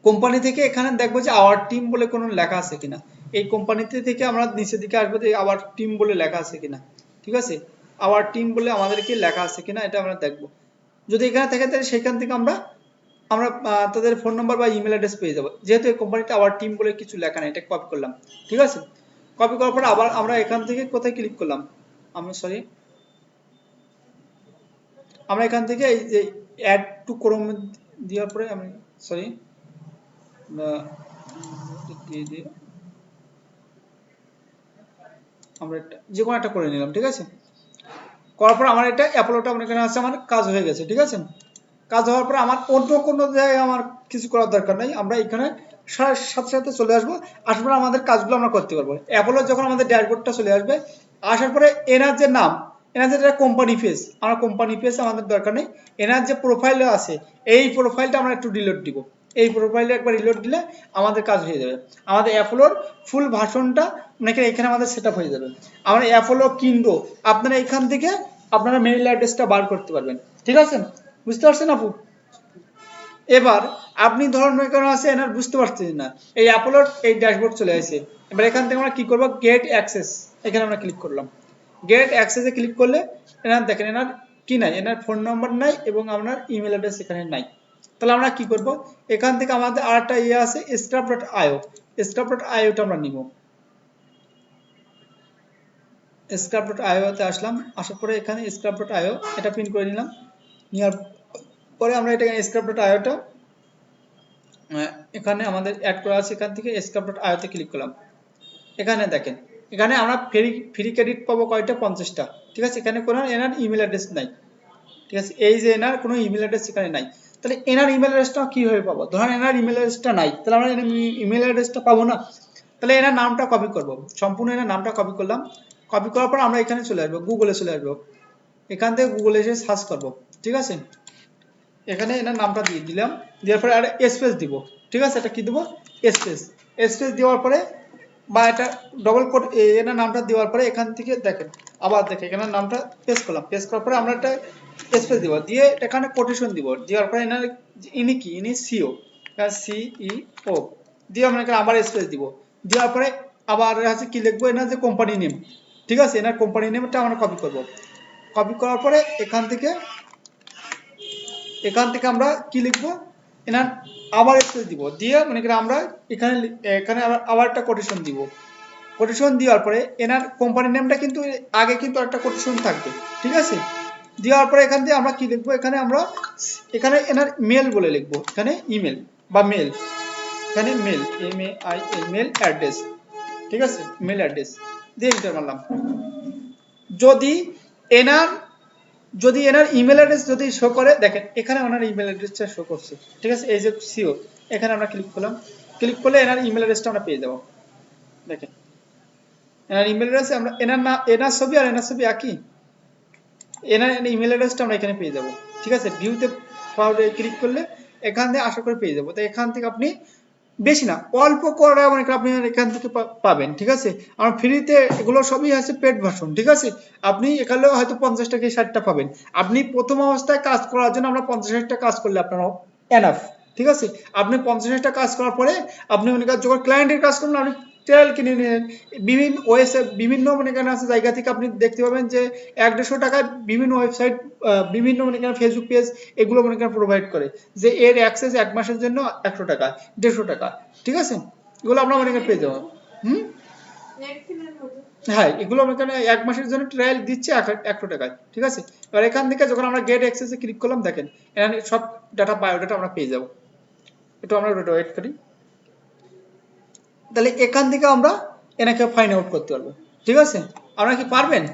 কোম্পানি থেকে এখানে দেখবো যে আওয়ার টিম বলে কোনো লেখা আছে কিনা, এই কোম্পানিতে থেকে আমরা নিচের দিকে আসবো যে আওয়ার টিম বলে লেখা আছে কিনা। ঠিক আছে, আওয়ার টিম বলে আমাদেরকে লেখা আছে কিনা এটা আমরা দেখবো, যদি এখানে থাকে তাহলে সেখান থেকে আমরা আমরা তাদের ফোন নাম্বার বা ইমেল অ্যাড্রেস পেয়ে যাবো। যেহেতু এই কোম্পানিতে আওয়ার টিম বলে কিছু লেখা নেই, এটা কপি করলাম। ঠিক আছে, কপি করার পর আবার আমরা এখান থেকে কোথায় ক্লিক করলাম, আমরা সরি, আমরা এখান থেকে এই যে অ্যাড টু ক্রোম দেওয়ার পরে আমি সরি দিয়ে দিয়ে আমরা যে কোনো একটা করে নিলাম। ঠিক আছে, করার পর আমার এটা অ্যাপোলোটা মনে করেন আছে, আমার কাজ হয়ে গেছে। ঠিক আছে, কাজ হওয়ার পর আমার অন্য কোনো জায়গায় আমার কিছু করার দরকার নাই, আমরা এখানে সাথে সাথে চলে আসবো, আসার পর আমাদের কাজগুলো আমরা করতে পারবো। অ্যাপোলো যখন আমাদের ড্যাশবোর্ডটা চলে আসবে, আসার পরে এনার যে নাম, এনার যে কোম্পানি পেজ, আমার কোম্পানি পেজ আমাদের দরকার নেই, এনার যে প্রোফাইল আছে এই প্রোফাইলটা আমরা একটু ডিলিট দিব, এই প্রোফাইলে একবার রিলোড দিলে আমাদের কাজ হয়ে যাবে, আমাদের অ্যাপোলোর ফুল ভার্সনটা মানে এখানে আমাদের সেট হয়ে যাবে। আমরা অ্যাপোলো কিন্ডো আপনারা এখান থেকে আপনারা মেইল অ্যাড্রেসটা বার করতে পারবেন। ঠিক আছে, বুঝতে পারছেন আপু? এবার আপনি ধরুন মনে করেন আছে এনার বুঝতে পারছেন না, এই অ্যাপোলোর এই ড্যাশবোর্ড চলে আসে, এবার এখান থেকে আমরা কি করব, গেট অ্যাক্সেস, এখানে আমরা ক্লিক করলাম, গেট অ্যাক্সেসে ক্লিক করলে এনার দেখেন এনার কি নাই, এনার ফোন নাম্বার নাই এবং আপনার ইমেল অ্যাড্রেস এখানে নাই। তাহলে আমরা কি করব, এখান থেকে আমাদের আরেকটা ইয়ে আছে scrap.io, scrap.io টা আমরা নিব, scrap.io তে আসলাম, আসার পরে এখানে scrap.io এটা পিন করে নিলাম, নেওয়ার পরে আমরা এটা scrap.io টা এখানে আমাদের অ্যাড করা আছে, এখান থেকে scrap.io তে ক্লিক করলাম। এখানে দেখেন এখানে আমরা ফ্রি ক্রেডিট পাবো কয়টা, 50টা। ঠিক আছে, এখানে কোনো এনার ইমেল অ্যাড্রেস নাই। ঠিক আছে, এই যে এনার কোনো ইমেল অ্যাড্রেস এখানে নাই, তাহলে এনার ইমেল অ্যাড্রেসটা কিভাবে পাবো, ধরেন এনার ইমেল অ্যাড্রেসটা নাই, তাহলে আমরা ইমেল অ্যাড্রেসটা পাবো না। তাহলে এনার নামটা কপি করব, সম্পূর্ণ এনার নামটা কপি করলাম, কপি করার পর আমরা এখানে চলে আসবো, গুগলে চলে আসবো, এখান থেকে গুগলে এসে সার্চ করব। ঠিক আছে, এখানে এনার নামটা দিয়ে দিলাম, দেওয়ার পরে আর স্পেস দিব। ঠিক আছে, এটা কি দেবো, স্পেস, স্পেস দেওয়ার পরে বা এটা ডবল কোড এনার নামটা দেওয়ার পরে এখান থেকে দেখেন আবার দেখেন এখানে নামটা পেস্ট করলাম, পেস্ট করার পরে আমরা একটা স্পেস দিব, দিয়ে এখানে কোটেশন দিব, দেওয়ার পরে এনার ইনি কি, ইনি সিও, সিইও দিয়ে আমরা এখানে আবার স্পেস দিব, দেওয়ার পরে আবার আছে কি লিখবো, এনার যে কোম্পানি নেম। ঠিক আছে, এনার কোম্পানি নেমটা আমরা কপি করব, কপি করার পরে এখান থেকে আমরা কি লিখবো, এনার আবার স্পেস দিব, দিয়ে মানে আমরা এখানে এখানে আবার একটা কোটেশন দিব, কোটেশন দেওয়ার পরে এনার কোম্পানি নেমটা কিন্তু আগে কিন্তু একটা কোটেশন থাকবে। ঠিক আছে, দেওয়ার পরে এখান থেকে আমরা কি লিখবো, এখানে আমরা এখানে এনার মেল বলে লিখবো, এখানে ইমেল বা মেল, এখানে মেল MAIL মেল অ্যাড্রেস, ঠিক আছে, মেল অ্যাড্রেস দিয়ে এন্টার মারলাম। যদি এনার ইমেল অ্যাড্রেস যদি শো করে, দেখেন এখানে ওনার ইমেল অ্যাড্রেসটা শো করছে, ঠিক আছে, এই যে সিও, এখানে আমরা ক্লিক করলাম, ক্লিক করলে এনার ইমেল অ্যাড্রেসটা আমরা পেয়ে যাবো। দেখেন এনার ইমেল অ্যাড্রেস, আমরা এনার ছবি আর এনার ছবি একই, এনার ইমেল অ্যাড্রেসটা আমরা এখানে পেয়ে যাব, ঠিক আছে। ভিউতে ক্লিক করলে এখান থেকে আশা করে পেয়ে যাবো। তো এখান থেকে আপনি বেশি না, অল্প করে মনে করেন আপনি এখান থেকে পাবেন, ঠিক আছে। আর ফ্রিতে এগুলো সবই আছে পেড ভার্সন, ঠিক আছে। আপনি এখানেও হয়তো 50 টাকা 60টা পাবেন। আপনি প্রথম অবস্থায় কাজ করার জন্য আমরা 50 টাকা কাজ করলে আপনার এনাফ, ঠিক আছে। আপনি 50 টাকা কাজ করার পরে আপনি মনে করেন যখন ক্লায়েন্টের কাজ করবেন, আপনি ট্রায়াল কিনে নিলেন, বিভিন্ন ওয়েবসাইট, বিভিন্ন মনে করেন আছে জায়গা থেকে আপনি দেখতে পাবেন যে 100-150 টাকায় বিভিন্ন ওয়েবসাইট, বিভিন্ন মনে করেন ফেসবুক পেজ এগুলো মনে করেন প্রোভাইড করে যে এর অ্যাক্সেস 1 মাসের জন্য 100 টাকা 150 টাকা, ঠিক আছে। এগুলো আমরা মনে করেন পেয়ে যাবো। হুম, হ্যাঁ, এগুলো মনে করেন 1 মাসের জন্য ট্রায়াল দিচ্ছে 100 টাকায়, ঠিক আছে। এবার এখান থেকে যখন আমরা গেট অ্যাক্সেসে ক্লিক করলাম, দেখেন এখানে সব ডাটা বায়োডাটা আমরা পেয়ে যাবো। একটু আমরা ওয়েট করি, তাহলে এখান থেকে আমরা এনাকে ফাইন্ড আউট করতে পারবো, ঠিক আছে। আপনারা কি পারবেন?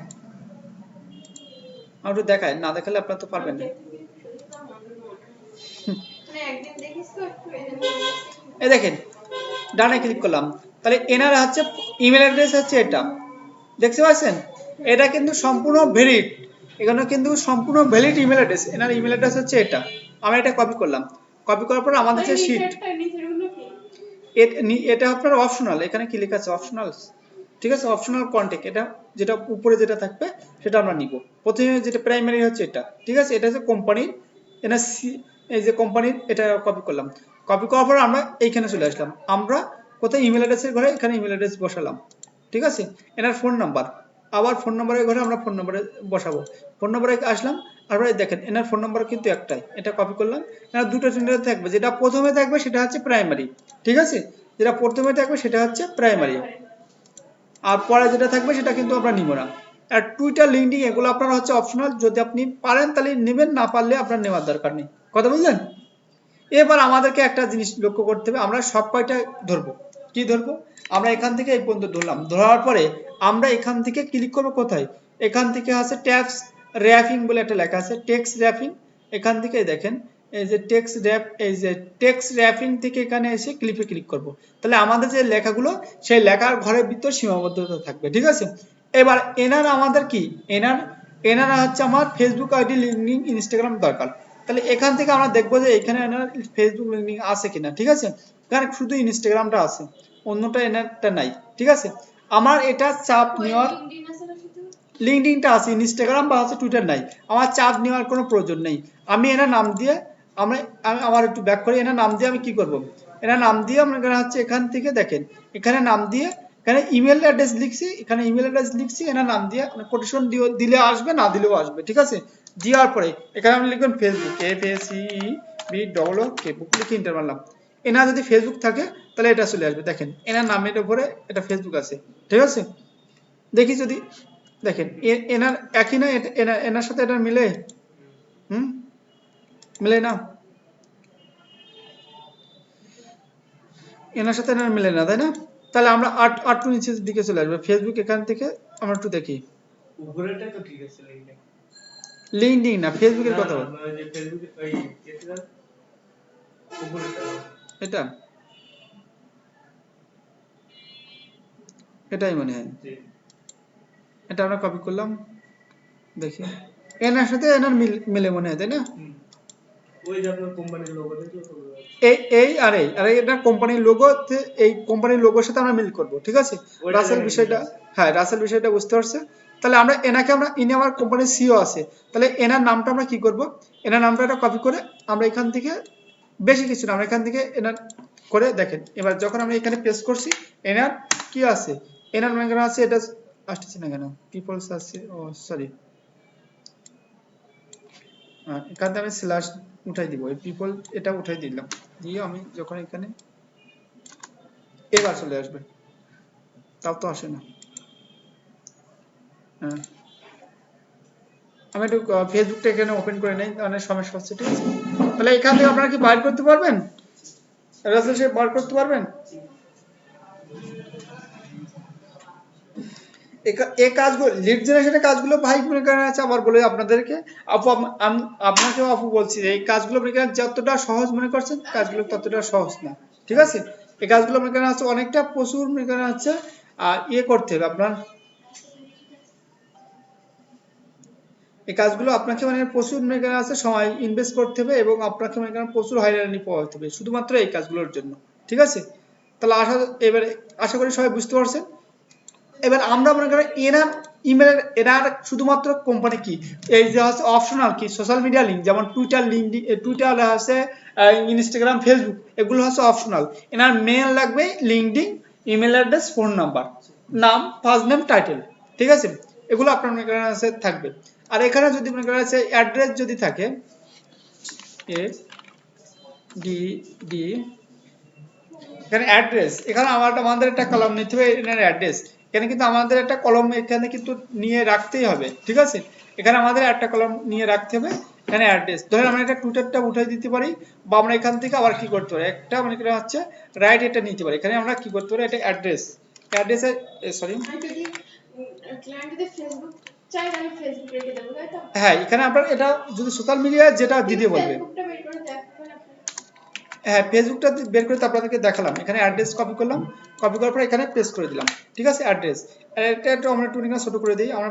আমি একটু দেখাই, না দেখালে আপনারা তো পারবেন না। এই দেখেন ডানে ক্লিক করলাম, তাহলে এনার হচ্ছে ইমেল অ্যাড্রেস হচ্ছে এটা, দেখতে পাচ্ছেন, এটা কিন্তু সম্পূর্ণ ভ্যালিড, এখানে কিন্তু সম্পূর্ণ ভ্যালিড ইমেল অ্যাড্রেস, এনার ইমেল অ্যাড্রেস হচ্ছে এটা। আমরা এটা কপি করলাম, কপি করার পর আমাদের যে শীট, এটা আপনার অপশনাল, এখানে কি লেখা আছে অপশনাল, ঠিক আছে, অপশনাল কন্টেক্ট, এটা যেটা উপরে যেটা থাকবে সেটা আমরা নিব। প্রথমে যেটা প্রাইমারি হচ্ছে এটা, ঠিক আছে, এটা হচ্ছে কোম্পানির, এটা এই যে কোম্পানির, এটা কপি করলাম, কপি করার পর আমরা এইখানে চলে আসলাম, আমরা কোথায় ইমেল অ্যাড্রেসের ঘরে এখানে ইমেল অ্যাড্রেস বসালাম, ঠিক আছে। এনার ফোন নাম্বার, আবার ফোন নাম্বারের ঘরে আমরা ফোন নাম্বারে বসাবো, ফোন নাম্বারে আসলাম, আর দেখেন এনার ফোন নাম্বার কিন্তু একটাই, এটা কপি করলাম। এনার দুটো তিনটে থাকবে, যেটা প্রথমে থাকবে সেটা হচ্ছে প্রাইমারি, ঠিক আছে, যেটা প্রথমে থাকবে সেটা হচ্ছে প্রাইমারি, আর পরে যেটা থাকবে সেটা কিন্তু আমরা নিব না। আর টুইটার, লিঙ্কডিন এগুলো আপনার হচ্ছে অপশনাল, যদি আপনি পারেন তাহলে নেবেন, না পারলে আপনার নেওয়ার দরকার নেই, কথা বুঝলেন। এবার আমাদেরকে একটা জিনিস লক্ষ্য করতে হবে, আমরা সব কয়টা ধরবো, কি ধরবো, আমরা এখান থেকে এই পর্যন্ত ধরলাম, ধরার পরে আমরা এখান থেকে ক্লিক করবো কোথায়, এখান থেকে আছে ট্যাক্স র্যাপিং বলে একটা লেখা আছে, টেক্স র্যাপিং, এখান থেকে দেখেন এই যে টেক্স র্যাপ, এই যে টেক্স র্যাপিং থেকে এখানে এসে ক্লিপে ক্লিক করব, তাহলে আমাদের যে লেখাগুলো সেই লেখার ঘরের ভিতর সীমাবদ্ধতা থাকবে, ঠিক আছে। এবার এনার আমাদের কি, এনারা হচ্ছে আমার ফেসবুক আইডি, লিঙ্কডিন, ইনস্টাগ্রাম দরকার, তাহলে এখান থেকে আমরা দেখবো যে এখানে এনার ফেসবুক লিঙ্কডিন আছে কিনা, ঠিক আছে। কারণ শুধু ইনস্টাগ্রামটা আছে, অন্যটা এনারটা নাই, ঠিক আছে। আমার এটা চাপ নেওয়ার, লিঙ্কডিনটা আছে, ইনস্টাগ্রাম বা আছে টুইটার নাই, আমার চাপ নেওয়ার কোনো প্রয়োজন নেই। আমি এনার নাম দিয়ে, আমি আমার একটু ব্যাক করি, এনার নাম দিয়ে আমি কি করব, এনার নাম দিয়ে আমরা হচ্ছে এখান থেকে দেখেন, এখানে নাম দিয়ে, এখানে ইমেল অ্যাড্রেস লিখছি, এখানে ইমেল অ্যাড্রেস লিখছি, এনার নাম দিয়ে কোটেশন দিলে আসবে, না দিলেও আসবে, ঠিক আছে। দেওয়ার পরে এখানে আপনি লিখবেন ফেসবুক, FACEBOOK বুক লিখে ইন্টার মারলাম। এনার যদি ফেসবুক থাকে তাহলে এটা চলে আসবে, দেখেন এনার নামের উপরে এটা ফেসবুক আছে, ঠিক আছে। দেখি যদি, দেখেন এনার একই না, এনার সাথে এটা মিলে, হুম, মিলে না, এনার সাথে এনার মিলে না, তাই না। তাহলে আমরা আট নিচের দিকে চলে আসবে, ফেসবুক এখান থেকে আমরা একটু দেখি, উপরেরটা তো ঠিক আছে, লিঙ্কডিন না, ফেসবুকের কথা বল, ওই যে ফেসবুকে ওই যেটা উপরেরটা, এটা এটাই মনে হয়, এটা আমরা কপি করলাম, দেখি এনার সাথে এনার মিলে মনে হয়, তাই না। ওই যে আপনার কোম্পানির লোগো দেখলো তো, এই এটা কোম্পানির লোগো, এই কোম্পানির লোগোর সাথে আমরা মিল করব, ঠিক আছে। রাসেল বিষয়টা, হ্যাঁ রাসেল বিষয়টা বুঝতে পারছে। তাহলে আমরা এনাকে, আমরা ইনি আমার কোম্পানির সিও আছে, তাহলে এনার নামটা আমরা কি করব, এনার নামটা এটা কপি করে আমরা এখান থেকে, বেশি কিছু না, আমরা এখান থেকে এনার করে দেখেন, এবার যখন আমরা এখানে পেস্ট করছি, এনার কি আছে, এনার মানে আছে, এটা আসছে না কেন, পিপলস আছে, ও সরি, এখান থেকে আমি স্ল্যাশ উঠাই দিব, এই পিপল এটা উঠাই দিলাম, দিয়ে আমি যখন এখানে, এবার চলে আসবে, তাও তো আসে না, হ্যাঁ আমি একটু ফেসবুকটা এখানে ওপেন করে নেই, অনেক সমস্যা হচ্ছে, ঠিক আছে? তাহলে এখান থেকে আপনারা কি বার করতে পারবেন, রাসেল সাহেব বার করতে পারবেন? এই কাজগুলো লিড জেনারেশনের কাজগুলো ভাই মনে করেন আছে, আবার বলে আপনাদেরকে আপু আপনাকেও আপু বলছি যে এই কাজগুলো মনে করেন যতটা সহজ মনে করছেন কাজগুলো ততটা সহজ না, ঠিক আছে? এই কাজগুলো মনে করেন আছে অনেকটা প্রচুর মনে করেন হচ্ছে ইয়ে করতে হবে আপনার, এই কাজগুলো আপনাকে মানে প্রচুর মনে করেন আছে সময় ইনভেস্ট করতে হবে এবং আপনাকে মনে করেন প্রচুর হয়রানি পোহাতে হবে শুধুমাত্র এই কাজগুলোর জন্য, ঠিক আছে? তাহলে এবারে আশা করি সবাই বুঝতে পারছেন। এবার আমরা মনে করেন এনার ইমেলের এনার শুধুমাত্র কোম্পানি কি এই যে হচ্ছে অপশনাল কি সোশ্যাল মিডিয়া লিঙ্ক, যেমন টুইটার লিঙ্ক, টুইটার আছে, ইনস্টাগ্রাম, ফেসবুক, এগুলো হচ্ছে অপশনাল। এনার মেল লাগবে, LinkedIn, email address, phone number, নাম, ফার্স্ট নেম, টাইটেল, ঠিক আছে? এগুলো আপনার মনে করেন আছে থাকবে। আর এখানে যদি মনে করেন আছে অ্যাড্রেস যদি থাকে এ ডি ডি, এখানে অ্যাড্রেস, এখানে আমাদের একটা কলম নিতে হবে এখানে অ্যাড্রেস, এখানে কিন্তু আমাদের একটা কলম এখানে কিন্তু নিয়ে রাখতেই হবে, ঠিক আছে? এখানে আমাদের একটা কলম নিয়ে রাখতে হবে, এখানে অ্যাড্রেস। ধরেন আমরা একটা টুইটারটা উঠাই দিতে পারি, বা আমরা এখান থেকে আবার কি করতে পারি, একটা মানে কি হচ্ছে রাইট এটা নিতে পারি, এখানে আমরা কি করতে পারি, এটা অ্যাড্রেস, অ্যাড্রেসে সরি ক্লায়েন্ট যদি ফেসবুক চাই তাহলে ফেসবুক রেখে দেবো, তাই তো? হ্যাঁ, এখানে আপনার এটা যদি সোশ্যাল মিডিয়া যেটা দিতে বলবে, ফেসবুকটা বের করে দেখাবেন আপনি। হ্যাঁ ফেসবুকটা বের করে তো আপনাদেরকে দেখালাম, এখানে অ্যাড্রেস কপি করলাম, কপি করার পর এখানে পেস্ট করে দিলাম, ঠিক আছে? অ্যাড্রেস এটা একটু আমরা একটু লিঙ্ক ছোট করে দিই, আমরা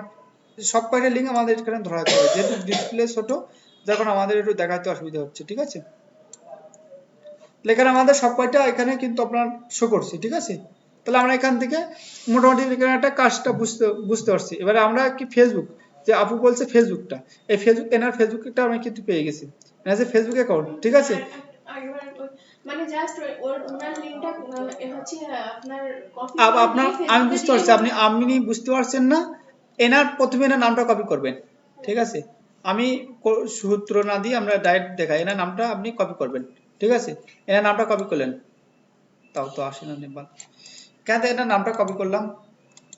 সব কয়টা লিঙ্ক আমাদের এখানে ধরাতে হবে, যেহেতু ডিসপ্লে ছোট যখন আমাদের একটু দেখাতে অসুবিধা হচ্ছে, ঠিক আছে? এখানে আমাদের সব কয়টা এখানে কিন্তু আপনার শো করছে, ঠিক আছে? তাহলে আমরা এখান থেকে মোটামুটি এখানে একটা কাজটা বুঝতে পারছি। এবারে আমরা কি ফেসবুক, যে আপু বলছে ফেসবুকটা, এই ফেসবুক এনার ফেসবুকটা আমি কিন্তু পেয়ে গেছি, এনার যে ফেসবুক অ্যাকাউন্ট, ঠিক আছে? মানে জাস্ট ওনার লিংকটা হচ্ছে আপনার কপি আপনার আমি বুঝতে পারছি, আপনি বুঝতে পারছেন না, এনার প্রথমে এনার নামটা কপি করবেন, ঠিক আছে? আমি সূত্র না দিয়ে আমরা ডাইরেক্ট দেখাই, এনার নামটা আপনি কপি করবেন, ঠিক আছে? এনার নামটা কপি করলেন, তাও তো আসে না নেপাল, কেন এনার নামটা কপি করলাম,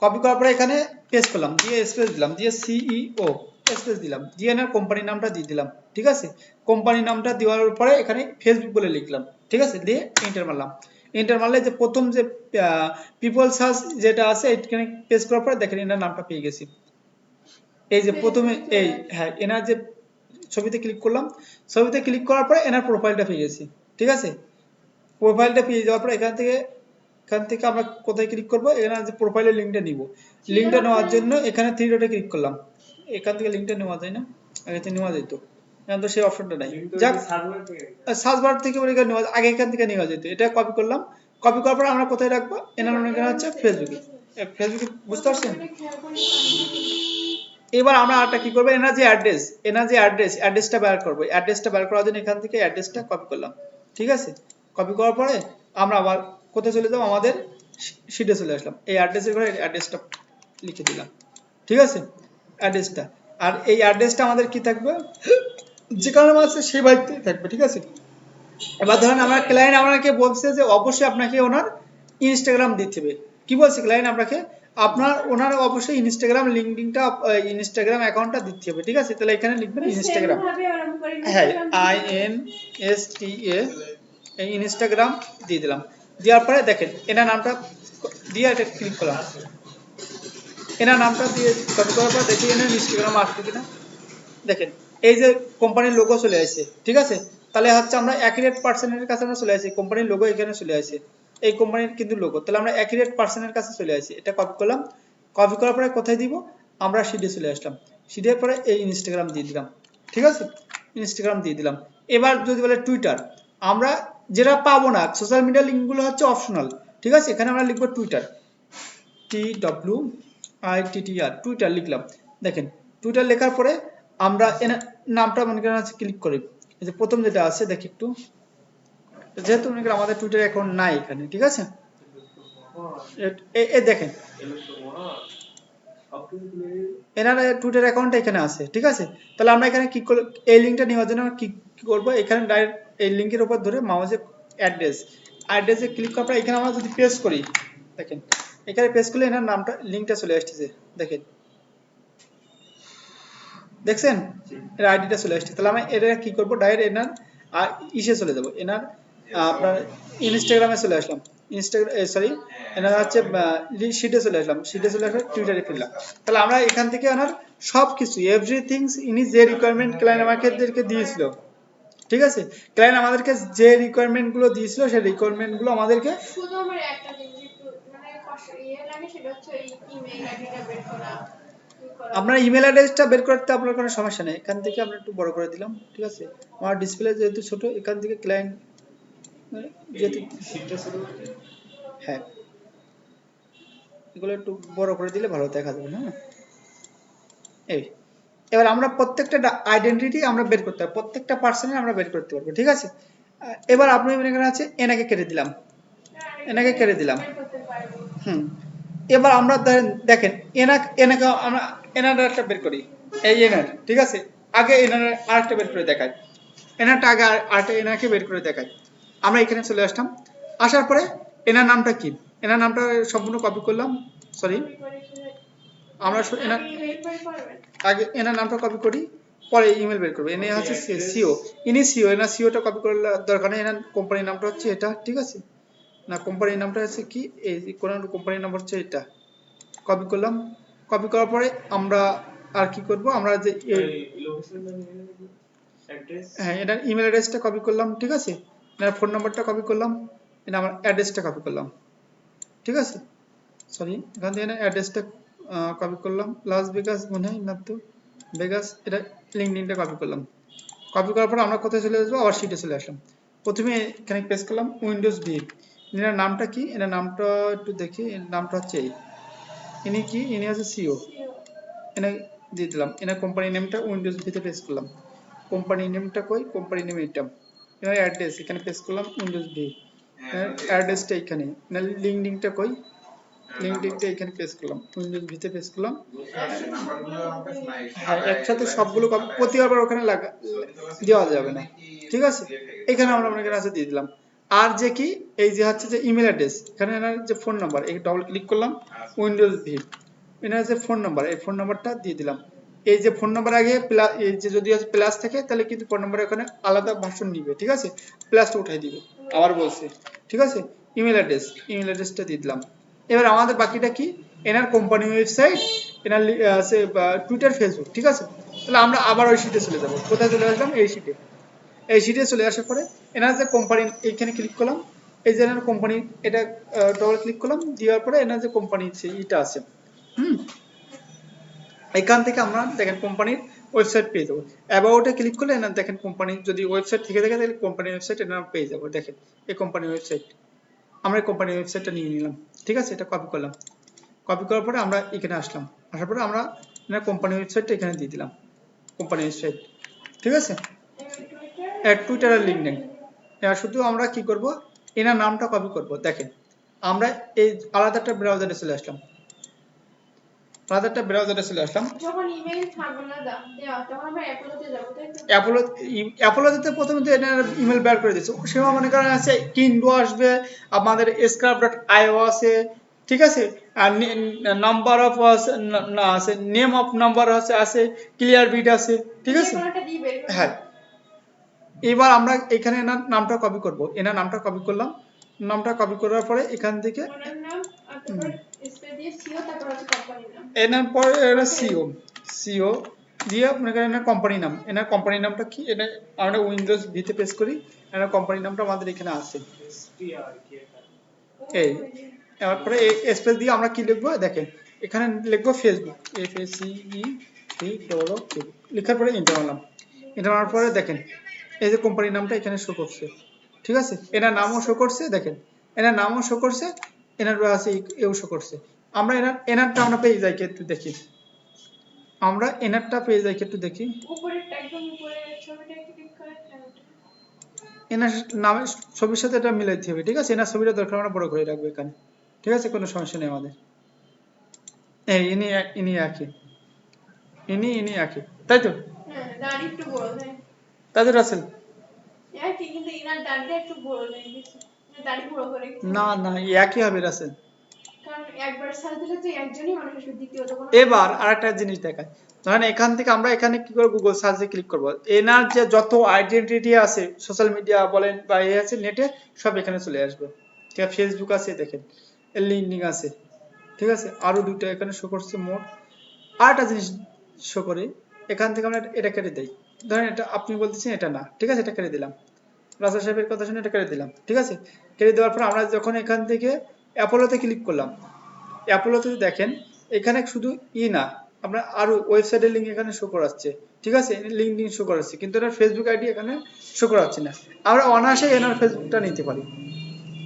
কপি করার পরে এখানে পেস্ট করলাম, দিয়ে স্পেস দিলাম, দিয়ে সিইও স্পেস দিলাম, দিয়ে এনার কোম্পানির নামটা দিয়ে দিলাম, ঠিক আছে? কোম্পানির নামটা দেওয়ার পরে এখানে ফেসবুক বলে লিখলাম, ঠিক আছে? দিয়ে এন্টার মারলাম, এন্টার মারলে যে প্রথম যে পিপল সার্চ যেটা আছে এখানে পেস্ট করার পরে দেখেন এনার নামটা পেয়ে গেছি, এই যে প্রথমে এই হ্যাঁ এনার যে ছবিতে ক্লিক করলাম, ছবিতে ক্লিক করার পরে এনার প্রোফাইলটা পেয়ে গেছি, ঠিক আছে? প্রোফাইলটা পেয়ে যাওয়ার পর এখান থেকে আমরা কোথায় ক্লিক করব, এখানে যে প্রোফাইলের লিংকটা নিব, লিংকটা নেওয়ার জন্য এখানে থ্রি ডটে ক্লিক করলাম, এখান থেকে লিংকটা নেওয়া যায় না, আগে থেকে নেওয়া যেত, এখন তো সেই অপশনটা নাই, যাক সার্চ বার থেকে এখানে নেওয়া আগে এখান থেকে নেওয়া যেত, এটা কপি করলাম, কপি করার পর আমরা কোথায় রাখবো, এনার এখানে হচ্ছে ফেসবুকে, ফেসবুকে বুঝতে পারছেন? এবার আমরা আরেকটা কি করবো, এনার যে অ্যাড্রেসটা বের করবো, অ্যাড্রেসটা বের করার জন্য এখান থেকে অ্যাড্রেসটা কপি করলাম, ঠিক আছে? কপি করার পরে আমরা আবার কোথায় চলে যাবো, আমাদের শিটে চলে আসলাম, এই অ্যাড্রেসের ঘরে অ্যাড্রেসটা লিখে দিলাম, ঠিক আছে? অ্যাড্রেসটা, আর এই অ্যাড্রেসটা আমাদের কি থাকবে, যেখানে আছে সেই বাড়িতেই থাকবে, ঠিক আছে? এবার ধরেন আমার ক্লায়েন্ট আপনাকে বলছে যে অবশ্যই আপনাকে ওনার ইনস্টাগ্রাম দিতে হবে, কি বলছে ক্লায়েন্ট আপনাকে, ওনার অবশ্যই ইনস্টাগ্রাম লিঙ্কডিনটা, ইনস্টাগ্রাম অ্যাকাউন্টটা দিতে হবে, ঠিক আছে? তাহলে এখানে লিখবেন ইনস্টাগ্রাম, হ্যাঁ INSTA, এই ইনস্টাগ্রাম দিয়ে দিলাম, দেওয়ার পরে দেখেন এনার নামটা দিয়ে এটা ক্লিক করলাম, এনার নামটা দিয়ে কপি করার পর দেখি এনার ইনস্টাগ্রাম আসবে কিনা, দেখেন এই যে কোম্পানির লোগো চলে আসছে, ঠিক আছে? তাহলে হচ্ছে আমরা অ্যাকিউরেট পার্সনের কাছে আমরা চলে আসি, কোম্পানির লোগো এখানে চলে আসে, এই কোম্পানির কিন্তু লোগো, তাহলে আমরা অ্যাকিউরেট পার্সনের কাছে চলে আসি, এটা কপি করলাম, কপি করার পরে কোথায় দিব, আমরা শিটে চলে আসলাম, শিটের পরে এই ইনস্টাগ্রাম দিয়ে দিলাম, ঠিক আছে? ইনস্টাগ্রাম দিয়ে দিলাম। এবার যদি বলে টুইটার, আমরা যেটা পাবো না, সোশ্যাল মিডিয়া লিঙ্কগুলো হচ্ছে অপশনাল, ঠিক আছে? এখানে আমরা লিখবো টুইটার, TWITTR, টুইটার লিখলাম, দেখেন টুইটার লেখার পরে আমরা নামটা মনে করেন আছে ক্লিক করি, এই যে প্রথম যেটা আছে দেখি একটু, যেহেতু মনে করেন আমাদের টুইটার অ্যাকাউন্ট নাই এখানে, ঠিক আছে? এই দেখেন এনার টুইটার অ্যাকাউন্ট এখানে আছে, ঠিক আছে? তাহলে আমরা এখানে কি করব, এই লিংকটা নেওয়ার জন্য আমরা কি করব, এখানে ডাইরেক্ট এই লিংকের উপর ধরে মাউসে অ্যাড্রেসে ক্লিক করার পর এখানে আমরা যদি পেস্ট করি, দেখেন এখানে পেস্ট করলে এনার নামটা লিংকটা চলে আসছে, দেখেন দেখছেন এর আইডিটা চলে আসছে। তাহলে আমরা এটা কি করব, ডাইরেক্ট এনার ইসে চলে যাব, এনার আপনার ইনস্টাগ্রামে চলে আসলাম, ইনস্টাগ্রাম সরি এনার হচ্ছে শিটে চলে আসলাম, শিটে চলে আসলাম, টুইটারে ফিরলাম। তাহলে আমরা এখান থেকে এনার সব কিছু এভরিথিংস ইনি যে রিকোয়ারমেন্ট ক্লায়েন্ট আমাদেরকে দিয়েছিল, ঠিক আছে, ক্লায়েন্ট আমাদেরকে যে রিকোয়ারমেন্ট গুলো দিয়েছিল সেই রিকোয়ারমেন্ট গুলো আমাদেরকে শুধু আমার একটা জিনিস একটু মানে কষ্ট লাগে, সেটা হচ্ছে এই ইমেল আইডিটা বের করা কি করা। আপনার ইমেল অ্যাড্রেসটা বের করতে আপনার কোনো সমস্যা নেই, এখান থেকে আমরা একটু বড় করে দিলাম, ঠিক আছে, আমার ডিসপ্লে যেহেতু ছোট, এখান থেকে ক্লায়েন্ট যেহেতু শীটটা শুরু হচ্ছে। হ্যাঁ এগুলো একটু বড় করে দিলে ভালো দেখা যাবে না। এই এবার আমরা প্রত্যেকটা আইডেন্টিটি আমরা বের করতে পারবো, প্রত্যেকটা পার্সনের আমরা বের করতে পারবো, ঠিক আছে। এবার আপনি মনে করেন আছে এনাকে কেটে দিলাম, এনাকে কেটে দিলাম, বের করতে পারবো। এবার আমরা দেখেন এনাকে আমরা এনার একটা বের করি, এই এনার, ঠিক আছে, আগে এনার আরেকটা বের করে দেখাই, এনারটা আগে আরেকটা এনাকে বের করে দেখাই। আমরা এখানে চলে আসলাম, আসার পরে এনার নামটা কি, এনার নামটা সম্পূর্ণ কপি করলাম, সরি আমরা এনার ইমেল বের করবেন। আগে এনার নামটা কপি করি, পরে ইমেল বের করবো, এনে হচ্ছে সিও, ইনি সিও, এনার সিওটা কপি করলে দরকার নেই, এনার কোম্পানির নামটা হচ্ছে এটা, ঠিক আছে, না কোম্পানির নামটা হচ্ছে কি, এই কোন কোম্পানির নাম হচ্ছে এটা, কপি করলাম, কপি করার পরে আমরা আর কি করব, আমরা যে লোকেশন অ্যাড্রেস হ্যাঁ এটার ইমেল অ্যাড্রেসটা কপি করলাম, ঠিক আছে, এনার ফোন নাম্বারটা কপি করলাম, এটা আমার অ্যাড্রেসটা কপি করলাম, ঠিক আছে, সরি এখান থেকে অ্যাড্রেসটা কপি করলাম, লাস ভেগাস মনে হয় না তো, ভেগাস, এটা লিঙ্কডইনটা কপি করলাম, কপি করার পর আমরা কোথায় চলে আসবো, আবার শিটে চলে আসলাম, প্রথমে এখানে প্রেস করলাম উইন্ডোজ ভি, এনার নামটা কি, এনার নামটা একটু দেখি, এর নামটা হচ্ছে এই, ইনি কি, ইনি হচ্ছে সিও, এনে দিয়ে দিলাম, এনার কোম্পানি নেমটা উইন্ডোজ ভিতে পেস্ট করলাম, কোম্পানি নেমটা কই, কোম্পানি নেম এটা, এনার অ্যাড্রেস এখানে পেস্ট করলাম উইন্ডোজ ভি, এনার অ্যাড্রেসটা এখানে, এনার লিঙ্কডিনটা কই, লিঙ্কডিনটা এখানে পেস্ট করলাম, উইন্ডোজ ভিতে পেস্ট করলাম, হ্যাঁ একসাথে সবগুলো প্রতিবার ওখানে দেওয়া যাবে না, ঠিক আছে, এখানে আমরা মনে করেন আছে দিয়ে দিলাম, আর যে কি এই যে হচ্ছে যে ইমেল অ্যাড্রেস, এখানে এনার যে ফোন নাম্বার, এই ডবল ক্লিক করলাম, উইন্ডোজ ভি, এনার যে ফোন নাম্বার, এই ফোন নাম্বারটা দিয়ে দিলাম, এই যে ফোন নাম্বার আগে এই যে যদি আছে প্লাস থাকে তাহলে কিন্তু ফোন নাম্বার এখানে আলাদা ভার্সন নিবে, ঠিক আছে, প্লাসটা উঠাই দিবে, আবার বলছে, ঠিক আছে, ইমেল অ্যাড্রেসটা দিয়ে দিলাম। এবার আমাদের বাকিটা কি, এনার কোম্পানি ওয়েবসাইট, এনার আছে টুইটার ফেসবুক, ঠিক আছে, তাহলে আমরা আবার ওই শিটে চলে যাব, কোথায় চলে আসলাম, এই শিটে, এই শিটে চলে আসার পরে এনার যে কোম্পানি এইখানে ক্লিক করলাম, এই যে এনার কোম্পানি, এটা ডবল ক্লিক করলাম, দেওয়ার পরে এনার যে কোম্পানি এটা আছে, এখান থেকে আমরা দেখেন কোম্পানির ওয়েবসাইট পেয়ে যাবো, অ্যাবাউটে ক্লিক করলে এনার দেখেন কোম্পানি যদি ওয়েবসাইট থেকে থাকে তাহলে কোম্পানির ওয়েবসাইট এনার পেয়ে যাবো, দেখেন এই কোম্পানির ওয়েবসাইট, আমরা এই কোম্পানির ওয়েবসাইটটা নিয়ে নিলাম, ঠিক আছে, এটা কপি করলাম, কপি করার পরে আমরা এখানে আসলাম, আসার পরে আমরা এনার কোম্পানির ওয়েবসাইটটা এখানে দিয়ে দিলাম, কোম্পানির ওয়েবসাইট, ঠিক আছে, টুইটারের লিঙ্ক নেই, এবার শুধু আমরা কি করব, এনার নামটা কপি করব, দেখেন আমরা এই আলাদা একটা ব্রাউজারে চলে আসলাম, যখন ইমেল থাকবে না দেওয়া, তখন আমরা অ্যাপোলোতে যাব, তাই তো? অ্যাপোলোতে প্রথমে তো এনার ইমেল বের করে দিচ্ছে, সেটা মনে করেন আছে কিন্ডো আসবে, আমাদের scrap.io আছে, ঠিক আছে, আর নাম্বার অফ না আছে, নেম অফ নাম্বার আছে ক্লিয়ার বিট আছে, ঠিক আছে, যে কোনোটা দিয়ে বের করে হ্যাঁ, এবার আমরা এখানে এনার নামটা কপি করব, এনার নামটা কপি করলাম, নামটা কপি করার পরে এখান থেকে ওনার নাম আর তারপর স্পেস দিয়ে সিও, তারপর হচ্ছে কোম্পানির নাম। এনার পরে এটা সিও দিয়ে মনে করেন এনার কোম্পানি নাম, এনার কোম্পানি নামটা কি, এটা আমরা উইন্ডোজ ভিতে পেস্ট করি, এনার কোম্পানি নামটা আমাদের এখানে আছে, এসপিআর কি এটা এই এরপরে এই স্পেস দিয়ে আমরা কি লিখবো, দেখেন এখানে লিখবো ফেসবুক, FACEBOOK, লেখার পরে এন্টার মারলাম, এন্টার মারার পরে দেখেন এই যে কোম্পানির নামটা এখানে শো করছে, ঠিক আছে, এনার নামও শো করছে, দেখেন এনার নামও শো করছে, এনার আছে এও শো করছে, আমরা এনারটা আমরা পেয়ে যাই, একটু দেখি, আমরা এনারটা পেয়ে যাই, একটু দেখি, উপরেরটা একদম উপরের ছবিটা ক্লিক করে এনার নামের ছবির সাথে এটা মিলাইতে হবে, ঠিক আছে, এনার ছবিটা দরকার আমরা বড় করে রাখবো এখানে, ঠিক আছে, কোনো সমস্যা নেই আমাদের, এই ইনি একই, তাই তো, হ্যাঁ, দাড়ি একটু বড় দেয়। তাই তো রাসেল, একই, কিন্তু ইনার দাড়িটা একটু বড় দেয় বেশি, দাড়ি বড় করে। না একই হবে রাসেল, কারণ একবার সার্চ দিলে তো একজনই মানুষ আসবে, দ্বিতীয়ত কোনো এবার আরেকটা জিনিস দেখায়, ধরেন এখান থেকে আমরা এখানে কি করে গুগল সার্চে ক্লিক করব, এনার যে যত আইডেন্টিটি আছে সোশ্যাল মিডিয়া বলেন বা এ আছে নেটে, সব এখানে চলে আসবে। ঠিক আছে, ফেসবুক আছে দেখেন, লিঙ্কডিন আছে, ঠিক আছে, আরো দুটো এখানে শো করছে মোট। আর একটা জিনিস শো করে, এখান থেকে আমরা এটা কেটে দেই, ধরেন এটা আপনি বলতেছেন এটা না, ঠিক আছে, এটা কেটে দিলাম, রাসেল সাহেবের কথা শুনে এটা কেটে দিলাম, ঠিক আছে। কেটে দেওয়ার পর আমরা যখন এখান থেকে অ্যাপোলোতে ক্লিক করলাম, অ্যাপোলোতে দেখেন এখানে শুধু না, আমরা আরো ওয়েবসাইটের লিঙ্ক এখানে শো করাচ্ছে, ঠিক আছে, লিঙ্কডিন শো করাচ্ছে, কিন্তু এটা ফেসবুক আইডি এখানে শো করাচ্ছে না। আমরা অনায়াসে এনার ফেসবুকটা নিতে পারি,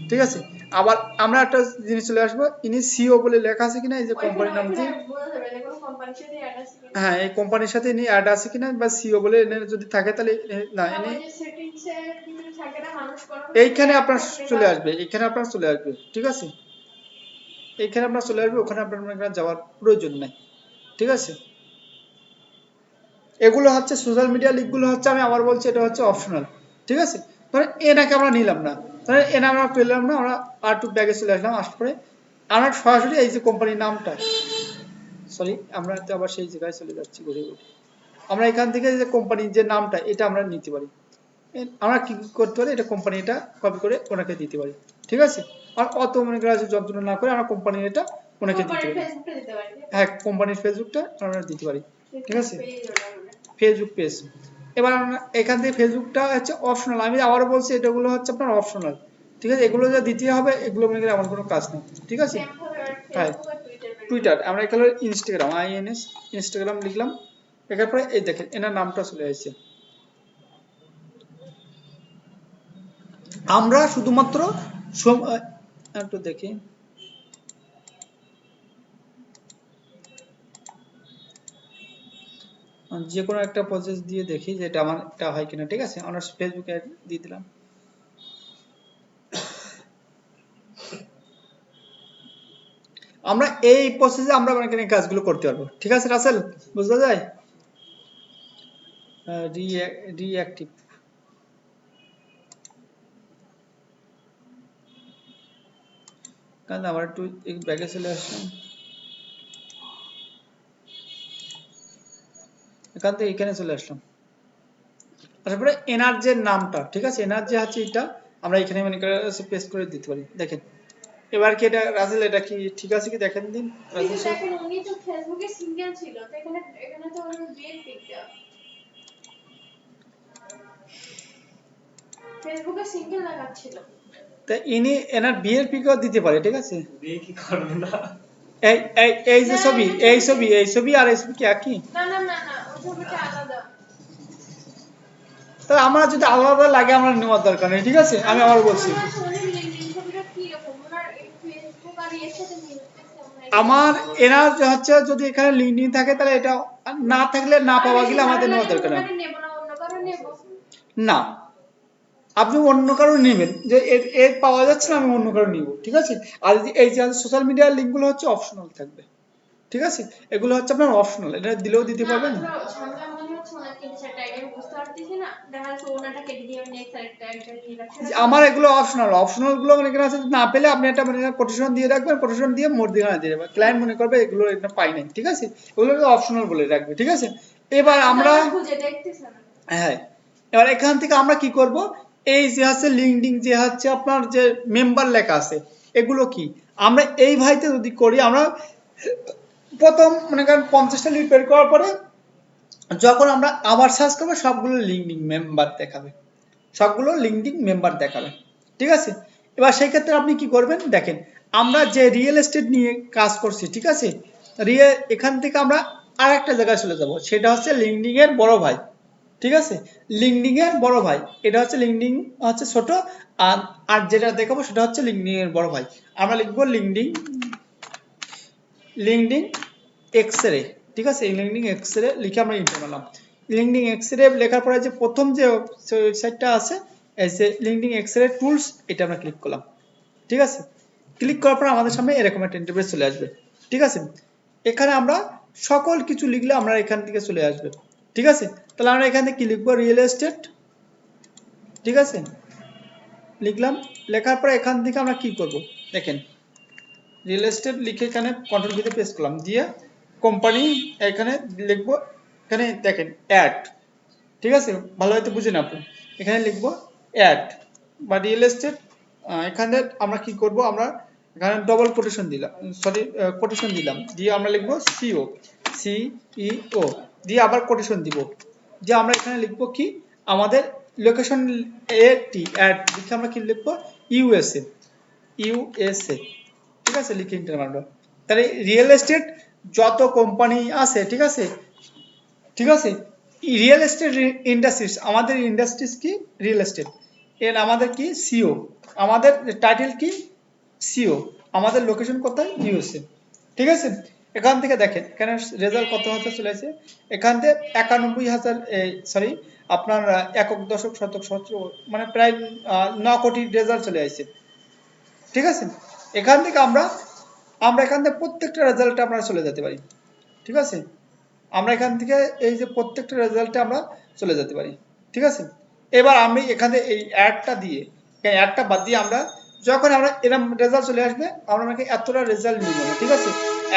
ঠিক আছে। আবার আমরা একটা জিনিস চলে আসবো, ইনি সিও বলে লেখা আছে কিনা, এই যে ওইখানে কোম্পানির নাম দিয়ে, বোঝা যাবে যে কোনো কোম্পানির সাথে অ্যাড আছে কিনা। হ্যাঁ এই কোম্পানির সাথে ইনি অ্যাড আছে কিনা বা সিও বলে এনে যদি থাকে তাহলে না ইনি ওই যে সেটিংস এর ভিতরে থাকে না মানুষ কোনো এইখানে আপনার চলে আসবে, এখানে আপনার চলে আসবে, ঠিক আছে, এইখানে আপনার চলে আসবে, ওখানে আপনার এখানে যাওয়ার প্রয়োজন নাই, ঠিক আছে। এগুলো হচ্ছে সোশ্যাল মিডিয়া লিঙ্কগুলো হচ্ছে, আমি আবার বলছি এটা হচ্ছে অপশনাল, ঠিক আছে। ধরেন এনাকে আমরা নিলাম না, ধরেন এনা আমরা পেলাম না, আমরা আর টু ব্যাগে চলে আসলাম, আসার পরে আমরা সরাসরি এই যে কোম্পানির নামটা, সরি আমরা তো আবার সেই জায়গায় চলে যাচ্ছি ঘুরে ঘুরে, আমরা এখান থেকে যে কোম্পানির যে নামটা এটা আমরা নিতে পারি, আমরা কি করতে পারি, এটা কোম্পানি এটা কপি করে ওনাকে দিতে পারি, ঠিক আছে। আর অত মনে করা যন্ত্রণা না করে আমরা কোম্পানির এটা ওনাকে দিতে কোম্পানির পারি, ফেসবুকটা দিতে পারি। হ্যাঁ কোম্পানির ফেসবুকটা আমরা দিতে পারি, ঠিক আছে, পেজ ওটা বলে। Facebook page. এবার আমরা এখান থেকে ফেসবুকটা হচ্ছে অপশনাল, আমি আবারও বলছি এটাগুলো হচ্ছে আপনার অপশনাল, ঠিক আছে, এগুলো যা দিতে হবে এগুলো মনে করি আমার কোনো কাজ নেই, ঠিক আছে। সেম ভাবে আর হ্যাঁ ফেসবুক আর টুইটার বের টুইটার, আমরা এখানে ইনস্টাগ্রাম আইএনএস ইনস্টাগ্রাম লিখলাম, লেখার পরে এই দেখেন এনার নামটা চলে আসছে। আমরা শুধুমাত্র একটু দেখি, যে কোনো একটা প্রসেস দিয়ে দেখি যেটা আমার এটা হয় কিনা, ঠিক আছে, আমরা ফেসবুকে দিয়ে দিলাম। আমরা এই প্রসেসে আমরা এখানে কাজগুলো করতে পারবো, ঠিক আছে রাসেল, বুঝতে যায়। রিঅ্যাক্টিভ, কারণ আবার একটু ব্যাগে চলে আসলাম, এখান থেকে এখানে চলে আসলাম, তারপরে এনার যে নামটা, ঠিক আছে, এনার যে হচ্ছে এটা আমরা এখানে মানে পেস্ট করে দিতে পারি, দেখেন। এবার কি এটা রাসেল এটা কি ঠিক আছে কি দেখেন দিন রাসেল কিন্তু সাহেব। দেখেন উনি তো ফেসবুকে সিঙ্গেল ছিল, তো এখানে তো ওর বিয়ের পিকটা ফেসবুকে সিঙ্গেল দেখাচ্ছিল। তা ইনি এনার বিয়ের পিকও দিতে পারে, ঠিক আছে। বিয়ে কি করবে না? এই এই এই যে না, ছবি, এটা এই ছবি ছবি, এই ছবি আর এই ছবি কি একই? না না না না, ওই ছবিটা আলাদা। তা আমরা যদি আলাদা লাগে আমরা নেওয়ার দরকার নেই, ঠিক আছে, আমি আবার বলছি। মনে হচ্ছে উনি লিঙ্কডইন ছবিটা কি রকম, ওনার এই ফেসবুক আর এর সাথে মিলতেছে ওনার। আমার এনার হচ্ছে যদি এখানে লিঙ্কডিন থাকে তাহলে এটা, না থাকলে না আর পাওয়া বেশি গেলে ভালো আমাদের নেওয়ার লাগে দরকার নেই। ওনারে নেব না, অন্য কারো নেব। না, আপনি অন্য কারো নেবেন, যে এর এর পাওয়া যাচ্ছে না আমি অন্য কারো নিব, ঠিক আছে। আর এই যে সোশ্যাল মিডিয়ার লিঙ্কগুলো হচ্ছে অপশনাল থাকবে, ঠিক আছে, এগুলো হচ্ছে আপনার অপশনাল, এটা দিলেও দিতে না পারবেন। আমরা ঝামেলা মনে হচ্ছে ওনার কেটে সেটা আমি বুঝতে পারতেছি না, দেখা যাচ্ছে ওনাটা কেটে দিয়ে আমি নেক্সট আরেকটা একটা নিয়ে রাখছি। আমার এগুলো অপশনাল, অপশনাল গুলো মনে করেন আছে না পেলে আপনি একটা মানে কোটেশন দিয়ে রাখবেন, কোটেশন দিয়ে মধ্যখানে দিয়ে দেবেন, ক্লায়েন্ট মনে করবে এগুলো এটা পাই নাই, ঠিক আছে, এগুলো অপশনাল বলে রাখবে, ঠিক আছে। এবার আমরা খুঁজে দেখতেছি না। হ্যাঁ, এবার এখান থেকে আমরা কি করব, এই যে আছে লিঙ্কডিন যে হচ্ছে আপনার যে মেম্বার লেখা আছে, এগুলো কি আমরা এই ভাইতে যদি করি, আমরা প্রথম মনে করেন 50টা লিড বের করার পরে যখন আমরা আবার সার্চ করবো সবগুলো লিঙ্কডিন মেম্বার দেখাবে, সবগুলো লিঙ্কডিন মেম্বার দেখাবে, ঠিক আছে। এবার সেই ক্ষেত্রে আপনি কি করবেন দেখেন, আমরা যে রিয়েল এস্টেট নিয়ে কাজ করছি, ঠিক আছে, এখান থেকে আমরা আর একটা জায়গায় চলে যাব, সেটা হচ্ছে লিঙ্কডিন এর বড় ভাই, ঠিক আছে, লিঙ্কডিন এর বড় ভাই, এটা হচ্ছে লিঙ্কডিন হচ্ছে ছোট, আর আর যেটা দেখাবো সেটা হচ্ছে লিঙ্কডিন এর বড় ভাই। আমরা লিখবো লিঙ্কডিন, লিঙ্কডিন এক্সরে, ঠিক আছে, লিঙ্কডিন এক্সরে লিখে আমরা ইন্টার করলাম। লিঙ্কডিন এক্সরে লেখার পরে যে প্রথম যে ওয়েবসাইটটা আছে এই যে লিঙ্কডিন এক্সরে টুলস, এটা আমরা ক্লিক করলাম, ঠিক আছে। ক্লিক করার পর আমাদের সামনে এরকম একটা ইন্টারফেস চলে আসবে, ঠিক আছে। এখানে আমরা সকল কিছু লিখলে আমরা এখান থেকে চলে আসবে, ঠিক আছে। তাহলে আমরা এখান থেকে কি লিখবো, রিয়েল এস্টেট, ঠিক আছে, লিখলাম। লেখার পরে এখান থেকে আমরা কি করব দেখেন, রিয়েল এস্টেট লিখে এখানে কন্ট্রোল ভিতে পেস্ট করলাম, দিয়ে কোম্পানি এখানে লিখবো, এখানে দেখেন অ্যাড, ঠিক আছে, ভালো হয়তো বুঝে না আপনি, এখানে লিখবো অ্যাড বা রিয়েল এস্টেট। এখানে আমরা কি করব, আমরা এখানে ডবল কোটেশন দিলাম, সরি কোটেশন দিলাম, দিয়ে আমরা লিখবো সিও, সিইও, দিয়ে আবার কোটেশন দিব, যে আমরা এখানে লিখবো কি আমাদের লোকেশন এটি অ্যাড লিখে আমরা কি লিখবো ইউএসএ, ইউএসএ, ঠিক আছে, লিখে ইন্টার মারবো। তাহলে রিয়েল এস্টেট যত কোম্পানি আছে, ঠিক আছে, ঠিক আছে, রিয়েল এস্টেট ইন্ডাস্ট্রিজ, আমাদের ইন্ডাস্ট্রিজ কি রিয়েল এস্টেট, এর আমাদের কি সিও, আমাদের টাইটেল কি সিও, আমাদের লোকেশন কোথায় ইউএসএ, ঠিক আছে। এখান থেকে দেখেন এখানে রেজাল্ট কত হাজার চলে আসে, এখান থেকে 91,000, সরি আপনার একক দশক শতক সহস্র, মানে প্রায় 9 কোটি রেজাল্ট চলে আসে, ঠিক আছে। এখান থেকে আমরা এখান থেকে প্রত্যেকটা রেজাল্টে আমরা চলে যেতে পারি, ঠিক আছে, আমরা এখান থেকে এই যে প্রত্যেকটা রেজাল্টে আমরা চলে যেতে পারি, ঠিক আছে। এবার আমি এখানে এই অ্যাডটা দিয়ে, অ্যাডটা বাদ দিয়ে আমরা যখন আমরা এরকম রেজাল্ট চলে আসবে, আমরা মনে করি এতটা রেজাল্ট নিব না, ঠিক আছে,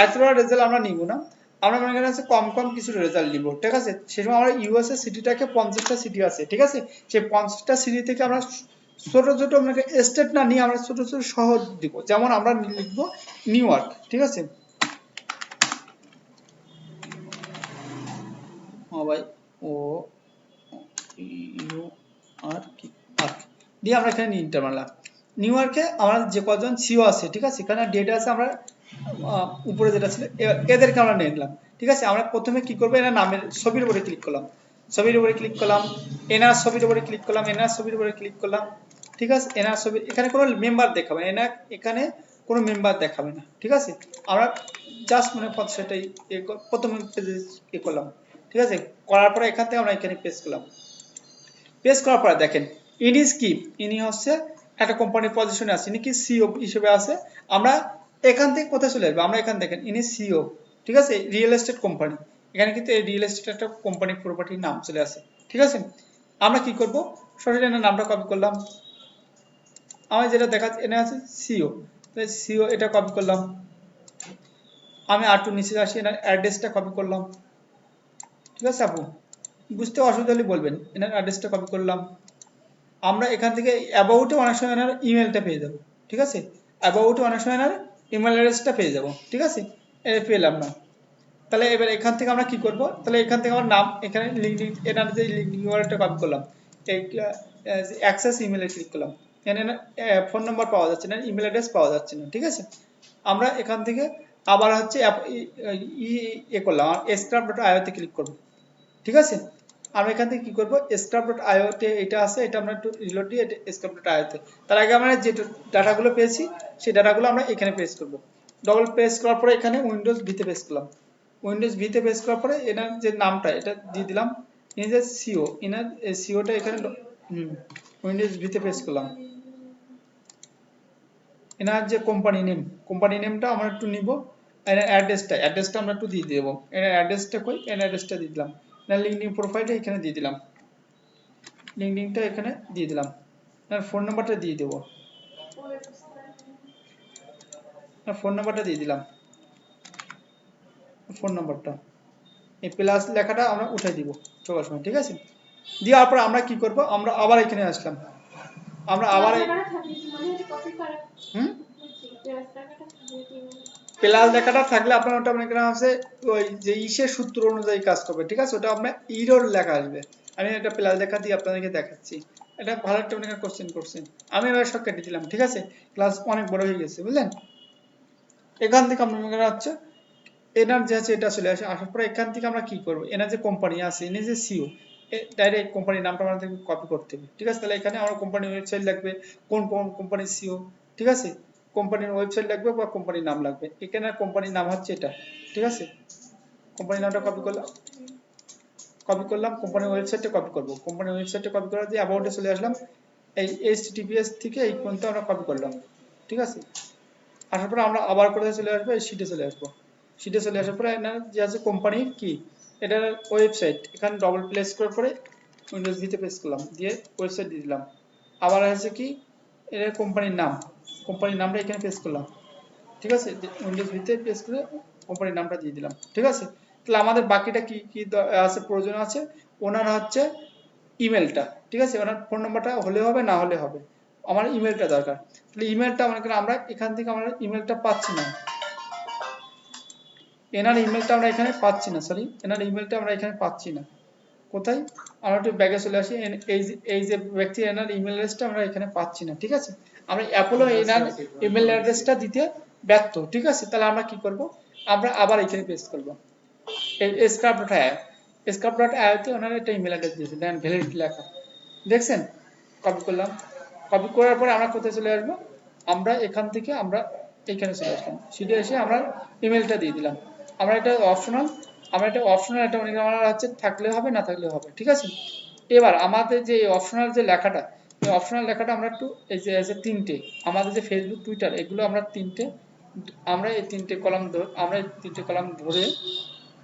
এতটা রেজাল্ট আমরা নিব না, আমরা মনে করি কম কম কিছু রেজাল্ট নিব, ঠিক আছে। সেই সময় আমরা ইউএসএ সিটিটাকে 50টা সিটি আছে, ঠিক আছে, সেই 50টা সিটি থেকে আমরা ছোট ছোট মানে স্টেট না নিয়ে আমরা ছোট ছোট শহর দিব, যেমন আমরা লিখবো নিউ ইয়র্ক, ঠিক আছে, ভাই ও ইউ আর কি আর দিয়ে আমরা এখানে ইন্টার মারলাম। নিউ ইয়র্কে আমরা যে কজন সিও আছে, ঠিক আছে, এখানে ডেটা আছে, আমরা উপরে যেটা ছিল এদেরকে আমরা নিলাম, ঠিক আছে। আমরা প্রথমে কি করবো, এনার নামের ছবির উপরে ক্লিক করলাম, ছবির উপরে ক্লিক করলাম, এনার ছবির উপরে ক্লিক করলাম, এনার ছবির উপরে ক্লিক করলাম, ঠিক আছে, এনার ছবি, এখানে কোনো মেম্বার দেখাবে না, এখানে কোনো মেম্বার দেখাবে না, ঠিক আছে। আমরা জাস্ট মানে সেটাই প্রথমে পেজে করলাম, ঠিক আছে, করার পরে এখান থেকে আমরা এখানে পেস্ট করলাম, পেস্ট করার পরে দেখেন ইনি কি, ইনি হচ্ছে একটা কোম্পানির পজিশনে আছে, ইনি কি সিও হিসেবে আছে। আমরা এখান থেকে কোথায় চলে আসবো, আমরা এখানে দেখেন ইনি সিও, ঠিক আছে, রিয়েল এস্টেট কোম্পানি, এখানে কিন্তু এই রিয়েল এস্টেট একটা কোম্পানির প্রপার্টির নাম চলে আসে, ঠিক আছে। আমরা কি করব, সরাসরি এনার নামটা কপি করলাম, আমি যেটা দেখাচ্ছি এনে আছে সিও, সিও এটা কপি করলাম, আমি আর একটু নিচে আসি, এনার অ্যাড্রেসটা কপি করলাম, ঠিক আছে আপু, বুঝতে অসুবিধা হলে বলবেন, এনার অ্যাড্রেসটা কপি করলাম। আমরা এখান থেকে অ্যাবাউটে অনেক সময় এনার ইমেলটা পেয়ে যাবো, ঠিক আছে, অ্যাবাউটে অনেক সময় এনার ইমেল অ্যাড্রেসটা পেয়ে যাবো, ঠিক আছে, পেলাম না, তাহলে এবার এখান থেকে আমরা কি করব, তাহলে এখান থেকে আমার নাম এখানে লিঙ্কডিন এনার যে লিঙ্কডিন ইউআরএলটা কপি করলাম, এই অ্যাক্সেস ইমেলে ক্লিক করলাম, এখানে ফোন নাম্বার পাওয়া যাচ্ছে না, ইমেল অ্যাড্রেস পাওয়া যাচ্ছে না, ঠিক আছে। আমরা এখান থেকে আবার হচ্ছে করলাম, scrap.io তে ক্লিক করব, ঠিক আছে। আমরা এখান থেকে কি করব, scrap.io তে এটা আছে, এটা আমরা একটু রিলোড দিয়ে scrap.io তে, তার আগে আমরা যে ডাটাগুলো পেয়েছি সেই ডাটাগুলো আমরা এখানে পেস্ট করব, ডবল পেস্ট করার পরে এখানে উইন্ডোজ ভিতে পেস্ট করলাম, উইন্ডোজ ভিতে পেস্ট করার পরে এনার যে নামটা এটা দিয়ে দিলাম, ইনি যে সিও, এনার সিওটা এখানে উইন্ডোজ ভিতে পেস্ট করলাম, এনার যে কোম্পানি নেমটা আমরা একটু নিব, এনার অ্যাড্রেসটা আমরা একটু দিয়ে দেবো, এনার অ্যাড্রেসটা কই, এনার অ্যাড্রেসটা দিয়ে দিলাম, এনার লিঙ্কডিন প্রোফাইলটা এখানে দিয়ে দিলাম, লিঙ্কডিনটা এখানে দিয়ে দিলাম, এনার ফোন নাম্বারটা দিয়ে দেবো, ফোন নাম্বারটা দিয়ে দিলাম, ফোন নাম্বারটা এই প্লাস লেখাটা আমরা উঠাই দিব চলার সময়, ঠিক আছে। দেওয়ার পর আমরা কি করব, আমরা আবার এখানে আসলাম, আমরা আবার প্লাস লেখাটা থাকলে আপনার ওটা মনে করেন আছে ওই যে ইসের সূত্র অনুযায়ী কাজ করবে, ঠিক আছে, ওটা আপনার ইরর লেখা আসবে, আমি এটা প্লাস লেখা দিয়ে আপনাদেরকে দেখাচ্ছি, এটা ভালো একটা মনে করেন কোশ্চেন করছেন, আমি এবার সব কেটে দিলাম, ঠিক আছে, ক্লাস অনেক বড় হয়ে গেছে বুঝলেন। এখান থেকে আমরা মনে করেন হচ্ছে এনার যে আছে এটা চলে আসে, আসার পরে এখান থেকে আমরা কি করব, এনার যে কোম্পানি আছে, এনে যে সিও, ডাইরেক্ট কোম্পানির নামটা আমাদের কপি করতে হবে, ঠিক আছে। তাহলে এখানে আমার কোম্পানির ওয়েবসাইট লাগবে, কোন কোন কোম্পানির সিও, ঠিক আছে, কোম্পানির ওয়েবসাইট লাগবে বা কোম্পানির নাম লাগবে, এখানে কোম্পানির নাম হচ্ছে এটা, ঠিক আছে, কোম্পানির নামটা কপি করলাম, কোম্পানির ওয়েবসাইটটা কপি করব, কোম্পানির ওয়েবসাইটটা কপি করা দিয়ে অ্যাবাউটে চলে আসলাম, এই https থেকে এই পর্যন্ত আমরা কপি করলাম, ঠিক আছে। আসার পরে আমরা আবার কোথায় চলে আসবো, এই শীটে চলে আসবো, শীটে চলে আসার পরে এনার যে আছে কোম্পানির কি এটার ওয়েবসাইট, এখানে ডবল প্লেস করার পরে উইন্ডোজ ভিতে পেস্ট করলাম, দিয়ে ওয়েবসাইট দিয়ে দিলাম, আবার আছে কি এর কোম্পানির নামটা এখানে পেস্ট করলাম, ঠিক আছে, উইন্ডোজ ভিতে পেস্ট করে কোম্পানির নামটা দিয়ে দিলাম। ঠিক আছে, তাহলে আমাদের বাকিটা কি কি আছে প্রয়োজন আছে, ওনার হচ্ছে ইমেলটা। ঠিক আছে, ওনার ফোন নাম্বারটা হলে হবে না হলে হবে, আমার ইমেলটা দরকার। তাহলে ইমেলটা আমরা এখান থেকে আমরা ইমেলটা পাচ্ছি না, এনার ইমেলটা আমরা এখানে পাচ্ছি না, সরি এনার ইমেলটা আমরা এখানে পাচ্ছি না। কোথায়, আমরা একটু ব্যাগে চলে আসি, এই যে ব্যক্তি এনার ইমেল অ্যাড্রেসটা আমরা এখানে পাচ্ছি না। ঠিক আছে, আমরা অ্যাপোলো এনার ইমেল অ্যাড্রেসটা দিতে ব্যর্থ। ঠিক আছে, তাহলে আমরা কি করব, আমরা আবার এখানে পেস্ট করব এই scrap.app তে ওনার একটা ইমেল অ্যাড্রেস দিয়েছে, দেন ভ্যালিডিটি লেখা দেখছেন, কপি করলাম। কপি করার পরে আমরা কোথায় চলে আসবো, আমরা এখান থেকে আমরা এখানে চলে আসলাম, সিটে এসে আমরা ইমেলটা দিয়ে দিলাম। আমরা এটা অপশনাল, এটা মনে করেন আমার হচ্ছে থাকলে হবে না থাকলে হবে। ঠিক আছে, এবার আমাদের যে অপশনাল যে লেখাটা, এই অপশনাল লেখাটা আমরা একটু এই যে তিনটে, আমাদের যে ফেসবুক টুইটার এগুলো আমরা এই তিনটে কলাম ধরে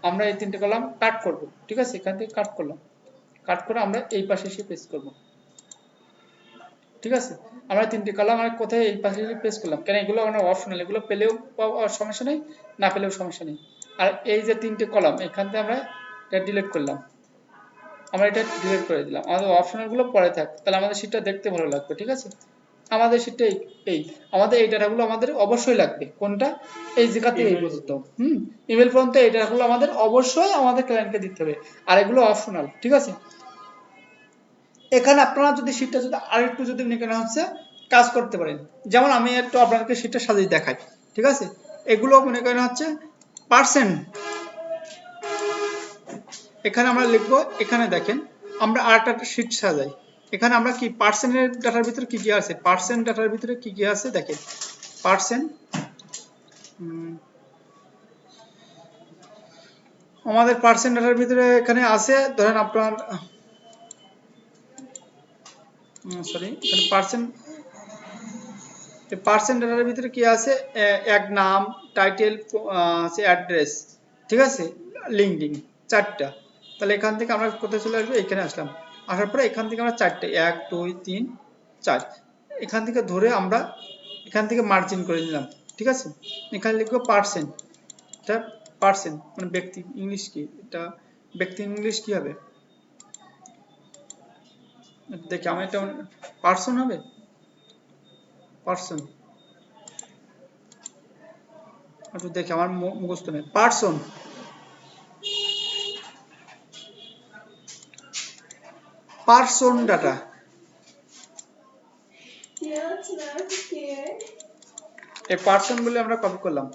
আমরা এই তিনটে কলাম কাট করব। ঠিক আছে, এখান থেকে কাট করলাম, কাট করে আমরা এই পাশে এসে পেস্ট করব। ঠিক আছে, আমরা তিনটে কলাম আর কোথায় এই পাশে এসে পেস্ট করলাম, কেন এগুলো আমরা অপশনাল, এগুলো পেলেও সমস্যা নেই, না পেলেও সমস্যা নেই। আর এই যে তিনটে কলাম এখান থেকে আমরা এটা ডিলিট করলাম, আমরা এটা ডিলিট করে দিলাম, আমাদের অপশনাল গুলো পরে থাক, তাহলে আমাদের শীটটা দেখতে ভালো লাগবে। ঠিক আছে, আমাদের শীটটা এই আমাদের এই ডাটাগুলো আমাদের অবশ্যই লাগবে, কোনটা, এই জায়গাতে এই পর্যন্ত ইমেল পর্যন্ত এই ডাটাগুলো আমাদের অবশ্যই আমাদের ক্লায়েন্টকে দিতে হবে, আর এগুলো অপশনাল। ঠিক আছে, এখানে আপনারা যদি শীটটা যদি আরেকটু যদি মনে করেন হচ্ছে কাজ করতে পারেন, যেমন আমি একটু আপনাদেরকে শীটটা সাজিয়ে দেখাই। ঠিক আছে, এগুলো মনে করেন হচ্ছে পার্সেন্ট, এখানে আমরা লিখবো, এখানে দেখেন আমরা আরেকটা শীট সাজাই, এখানে আমরা কি পার্সেন্টের ডাটার ভিতরে কি কি আছে, পার্সেন্ট ডাটার ভিতরে কি কি আছে দেখেন, পার্সেন্ট আমাদের পার্সেন্ট ডাটার ভিতরে এখানে আছে, ধরেন আপনার সরি এখানে পার্সেন্ট ডাটার ভিতরে কি আছে, এক নাম, টাইটেল, আছে অ্যাড্রেস, ঠিক আছে, লিঙ্কডিন, চারটা। তাহলে এখান থেকে আমরা কোথায় চলে আসবো, এখানে আসলাম, আসার পরে এখান থেকে আমরা চারটে 1 2 3 4 এখান থেকে ধরে আমরা এখান থেকে মার্জিন করে নিলাম। ঠিক আছে, এখানে লিখবো পার্সেন্ট, এটা পার্সেন্ট মানে ব্যক্তি, ইংলিশ কি এটা, ব্যক্তি ইংলিশ কি হবে দেখি, আমার এটা পার্সন হবে, পার্সন একটু দেখি, আমার মুখস্থ নেই, পার্সন ডাটা, এই পার্সন বলে আমরা কপি করলাম,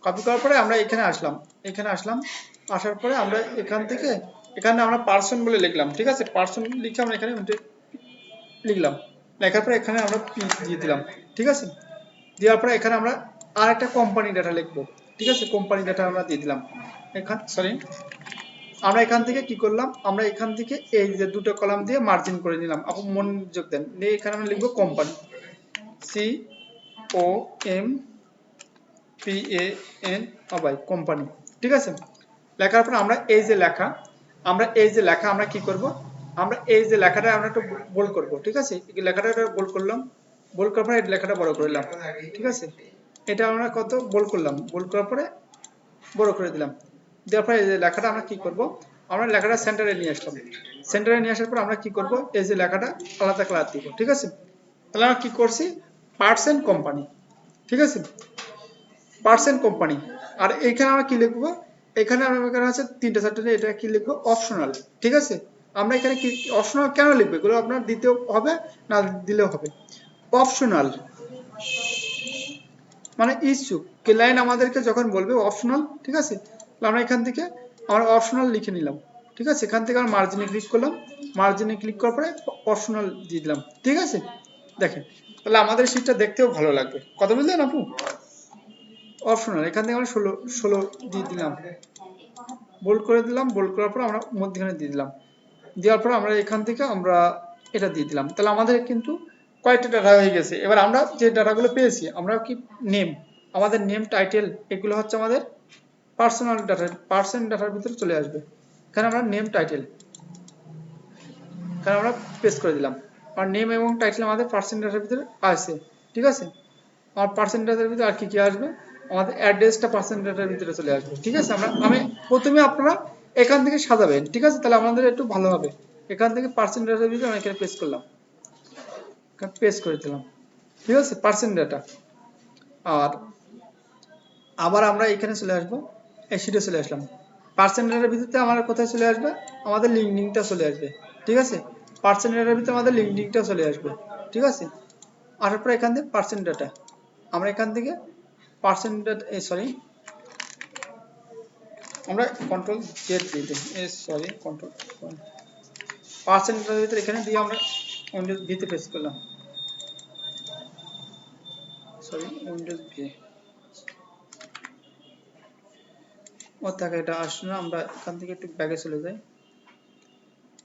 কপি করার পরে আমরা এখানে আসলাম, আসার পরে আমরা এখান থেকে এখানে আমরা পার্সন বলে লিখলাম। ঠিক আছে, পার্সন লিখে আমরা এখানে লিখলাম, লেখার পরে এখানে আমরা দিয়ে দিলাম। ঠিক আছে, দেওয়ার পরে এখানে আমরা আর একটা কোম্পানি ডাটা লিখবো। ঠিক আছে, কোম্পানি ডাটা আমরা দিয়ে দিলাম, সরি আমরা এখান থেকে কি করলাম, আমরা এখান থেকে এই যে দুটো কলাম দিয়ে মার্জিন করে নিলাম, আপনি মনোযোগ দেন, এখানে আমরা লিখবো কোম্পানি, COMPAN কোম্পানি। ঠিক আছে, লেখার পর আমরা এই যে লেখা আমরা কি করব, আমরা এই যে লেখাটা আমরা একটু বোল্ড করব। ঠিক আছে, এই লেখাটা বোল্ড করলাম, বোল্ড করার পরে এই লেখাটা বড় করলাম। ঠিক আছে, এটা আমরা কত বোল্ড করলাম, বোল্ড করার পরে বড় করে দিলাম, দেওয়ার পরে এই যে লেখাটা আমরা কি করব, আমরা লেখাটা সেন্টারে নিয়ে আসলাম, সেন্টারে নিয়ে আসার পর আমরা কি করব, এই যে লেখাটা আলাদা কালার দিব। ঠিক আছে, তাহলে আমরা কি করছি, পার্সেন্ট কোম্পানি। ঠিক আছে, পার্সেন্ট কোম্পানি, আর এখানে আমরা কি লিখবো, এখানে আমরা আছে তিনটা চারটে, এটা কি লিখবো, অপশনাল। ঠিক আছে, আমরা এখানে কি অপশনাল কেন লিখবো, এগুলো আপনার দিতেও হবে না দিলেও হবে, অপশনাল মানে ইচ্ছুক, ক্লায়েন্ট আমাদেরকে যখন বলবে অপশনাল। ঠিক আছে, আমরা এখান থেকে আমরা অপশনাল লিখে নিলাম। ঠিক আছে, এখান থেকে আমরা মার্জিনে ক্লিক করলাম, মার্জিনে ক্লিক করার পরে অপশনাল দিয়ে দিলাম। ঠিক আছে, দেখেন তাহলে আমাদের শীটটা দেখতেও ভালো লাগবে, কথা বুঝলেন আপু, অপশনাল এখান থেকে আমরা 16 দিয়ে দিলাম, বোল্ড করে দিলাম, বোল্ড করার পর আমরা মধ্যখানে দিয়ে দিলাম, দেওয়ার পর আমরা এখান থেকে আমরা এটা দিয়ে দিলাম, তাহলে আমাদের কিন্তু কয়েকটা ডাটা হয়ে গেছে। এবার আমরা যে ডাটাগুলো পেয়েছি, আমরা কি নেম, আমাদের নেম টাইটেল এগুলো হচ্ছে আমাদের পার্সোনাল ডাটা, পার্সন ডাটার ভিতরে চলে আসবে, এখানে আমরা নেম টাইটেল এখানে আমরা পেস্ট করে দিলাম, আর নেম এবং টাইটেল আমাদের পার্সন ডাটার ভিতরে আছে। ঠিক আছে, আর পার্সেন্ট ডাটার ভিতরে আর কি কি আসবে, আমাদের অ্যাড্রেসটা পার্সেন্ট ডাটার ভিতরে চলে আসবে। ঠিক আছে, আমি প্রথমে আপনারা এখান থেকে সাজাবেন। ঠিক আছে, তাহলে আমাদের একটু ভালো হবে। এখান থেকে পার্সেন্ট ডাটার ভিতরে আমি এখানে পেস্ট করলাম, পেস্ট করে দিলাম। ঠিক আছে, পার্সেন্ট ডাটা। আর আবার আমরা এখানে চলে আসবো, এই শিটে চলে আসলাম। পার্সেন্ট ডাটার ভিতরে আমার কোথায় চলে আসবে, আমাদের লিঙ্কডিনটা চলে আসবে। ঠিক আছে, পার্সেন্ট ডাটার ভিতরে আমাদের লিঙ্কডিনটা চলে আসবে। ঠিক আছে, আসার পর এখান থেকে পার্সেন্ট ডাটা, আমরা এখান থেকে পার্সেন্ট ডাটা, সরি আমরা কন্ট্রোল জেড দিয়ে দিই, সরি কন্ট্রোল পার্সেন্ট ডাটার ভিতরে এখানে দিয়ে আমরা উইন্ডোজ ভিতে পেস্ট করলাম, সরি উইন্ডোজ ভি। ও থাকে, এটা আসলে না, আমরা এখান থেকে একটু ব্যাগে চলে যাই।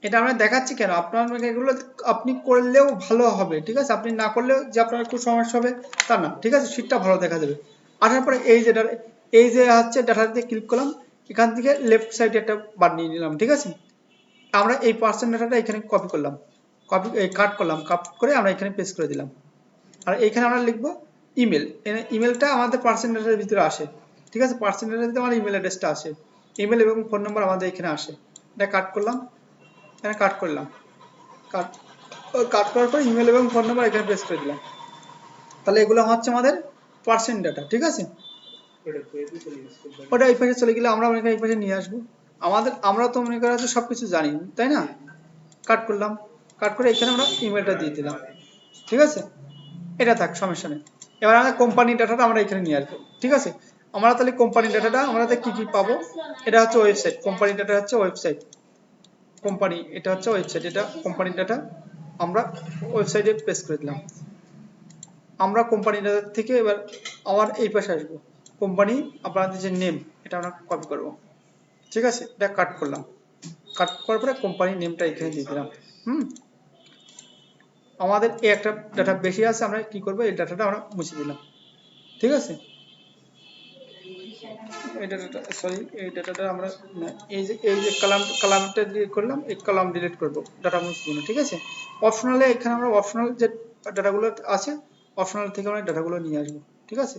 এটা আমরা দেখাচ্ছি কেন, আপনার এগুলো আপনি করলেও ভালো হবে। ঠিক আছে, আপনি না করলেও যে আপনার একটু সমস্যা হবে তা না। ঠিক আছে, শীটটা ভালো দেখা যাবে। আসার পরে এই যে হচ্ছে ডাটাতে ক্লিক করলাম, এখান থেকে লেফট সাইডে একটা বার নিয়ে নিলাম। ঠিক আছে, আমরা এই পার্সেন্ট ডাটাটা এখানে কপি করলাম, কাট করলাম, কাট করে আমরা এখানে পেস্ট করে দিলাম। আর এখানে আমরা লিখবো ইমেল, ইমেলটা আমাদের পার্সেন্ট ডাটার ভিতরে আসে। ঠিক আছে, পার্সেন্ট ডাটার ভিতরে আমার ইমেল অ্যাড্রেসটা আসে, ইমেল এবং ফোন নাম্বার আমাদের এখানে আসে। এটা কাট করলাম, এখানে কাট করলাম, কাট কাট করার পর ইমেল এবং ফোন নাম্বার এখানে পেস্ট করে দিলাম। তাহলে এগুলো হচ্ছে আমাদের পার্সেন্ট ডাটা। ঠিক আছে, ওটা এই পাশে চলে গেলে আমরা এই পাশে নিয়ে আসবো। আমরা তো মনে করা হচ্ছে সবকিছু জানি, তাই না? কাট করলাম, কাট করে এখানে আমরা ইমেলটা দিয়ে দিলাম। ঠিক আছে, এটা থাক, সমস্যা নেই। এবার আমরা কোম্পানি ডাটাটা আমরা এখানে নিয়ে আসবো। ঠিক আছে, আমরা তাহলে কোম্পানি ডাটাটা আমরা কি কি পাবো, এটা হচ্ছে ওয়েবসাইট, কোম্পানি ডাটা হচ্ছে ওয়েবসাইট, কোম্পানি এটা হচ্ছে ওয়েবসাইট, এটা কোম্পানি ডাটা আমরা ওয়েবসাইটে পেস্ট করে দিলাম। আমরা কোম্পানি ডাটা থেকে এবার আমার এই পাশে আসবো, কোম্পানি আপনাদের যে নেম এটা আমরা কপি করব। ঠিক আছে, এটা কাট করলাম, কাট করার পরে কোম্পানি নেমটা এখানে দিয়ে দিলাম। আমাদের এই একটা ডাটা বেশি আছে, আমরা কি করব, এই ডাটাটা আমরা মুছে দিলাম। ঠিক আছে, এই ডাটাটা, সরি এই ডাটাটা আমরা এই যে কলামটা ডিলিট করলাম, এই কলাম ডিলিট করব, ডাটা মুছে দিলাম। ঠিক আছে, অপশনালে এখানে আমরা অপশনাল যে ডাটাগুলো আছে, অপশনাল থেকে আমরা ডাটাগুলো নিয়ে আসবো। ঠিক আছে,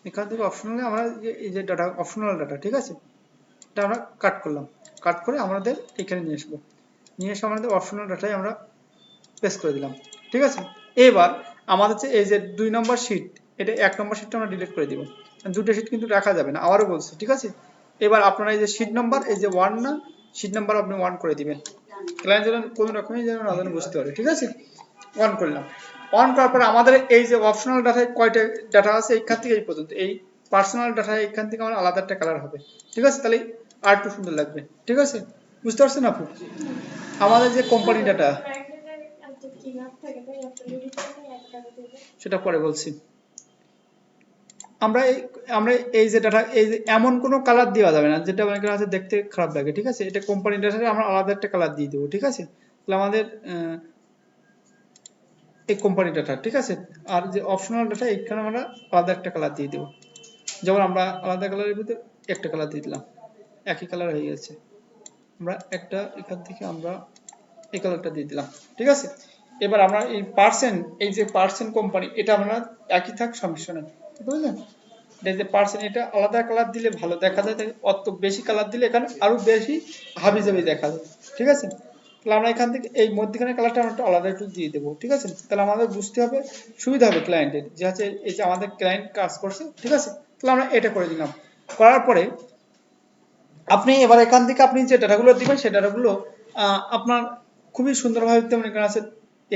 এখান থেকে অপশনালে আমরা এই যে ডাটা, অপশনাল ডাটা, ঠিক আছে, এটা আমরা কাট করলাম, কাট করে আমাদের এখানে নিয়ে আসবো, নিয়ে এসে আমাদের অপশনাল ডাটায় আমরা পেস্ট করে দিলাম। ঠিক আছে, এবার আমাদের এই যে 2 নম্বর শীট, এটা 1 নম্বর শীটটা আমরা ডিলিট করে দিব, দুটো শীট কিন্তু রাখা যাবে না, আবারও বলছি। ঠিক আছে, এবার আপনারা এই যে শীট নাম্বার, এই যে 1 না, শীট নাম্বার আপনি 1 করে দিবেন, ক্লায়েন্ট যেন কোনো রকমই যেন না জানে বুঝতে পারে। ঠিক আছে, 1 করলাম, 1 করার পর আমাদের এই যে অপশনাল ডাটায় কয়টা ডাটা আছে, এইখান থেকে এই পর্যন্ত, এই পার্সোনাল ডাটা এইখান থেকে আমার আলাদা একটা কালার হবে। ঠিক আছে, তাহলে আর একটু সুন্দর লাগবে। ঠিক আছে, বুঝতে পারছেন আপু? আমাদের যে কোম্পানি ডাটা, সেটা পরে বলছি। আমরা এই যে ডাটা, এই যে এমন কোনো কালার দেওয়া যাবে না যেটা অনেকের আছে দেখতে খারাপ লাগে। ঠিক আছে, এটা কোম্পানি ডাটাতে আমরা আলাদা একটা কালার দিয়ে দেবো। ঠিক আছে, তাহলে আমাদের এই কোম্পানি ডাটা। ঠিক আছে, আর যে অপশনাল ডাটা এখানে আমরা আলাদা একটা কালার দিয়ে দেবো। যেমন আমরা আলাদা কালারের ভিতরে একটা কালার দিয়ে দিলাম, একই কালার হয়ে গেছে। আমরা একটা এখান থেকে আমরা এই কালারটা দিয়ে দিলাম। ঠিক আছে, এবার আমরা এই পার্সেন্ট, এই যে পার্সেন্ট কোম্পানি, এটা আমরা একই থাক, সমস্যা নেই। বুঝলেন, এটা যে পার্সেন্ট, এটা আলাদা কালার দিলে ভালো দেখা যায়, অত বেশি কালার দিলে এখানে আরো বেশি হাবিজাবি দেখা যায়। ঠিক আছে, তাহলে আমরা এখান থেকে এই মধ্যখানে কালারটা আমরা আলাদা একটু দিয়ে দেবো। ঠিক আছে, তাহলে আমাদের বুঝতে হবে, সুবিধা হবে ক্লায়েন্টের, যে হচ্ছে এই যে আমাদের ক্লায়েন্ট কাজ করছে। ঠিক আছে, তাহলে আমরা এটা করে দিলাম। করার পরে আপনি এবার এখান থেকে আপনি যে ডাটাগুলো দিবেন, সেই ডাটাগুলো আপনার খুবই সুন্দরভাবে মনে করেন আছে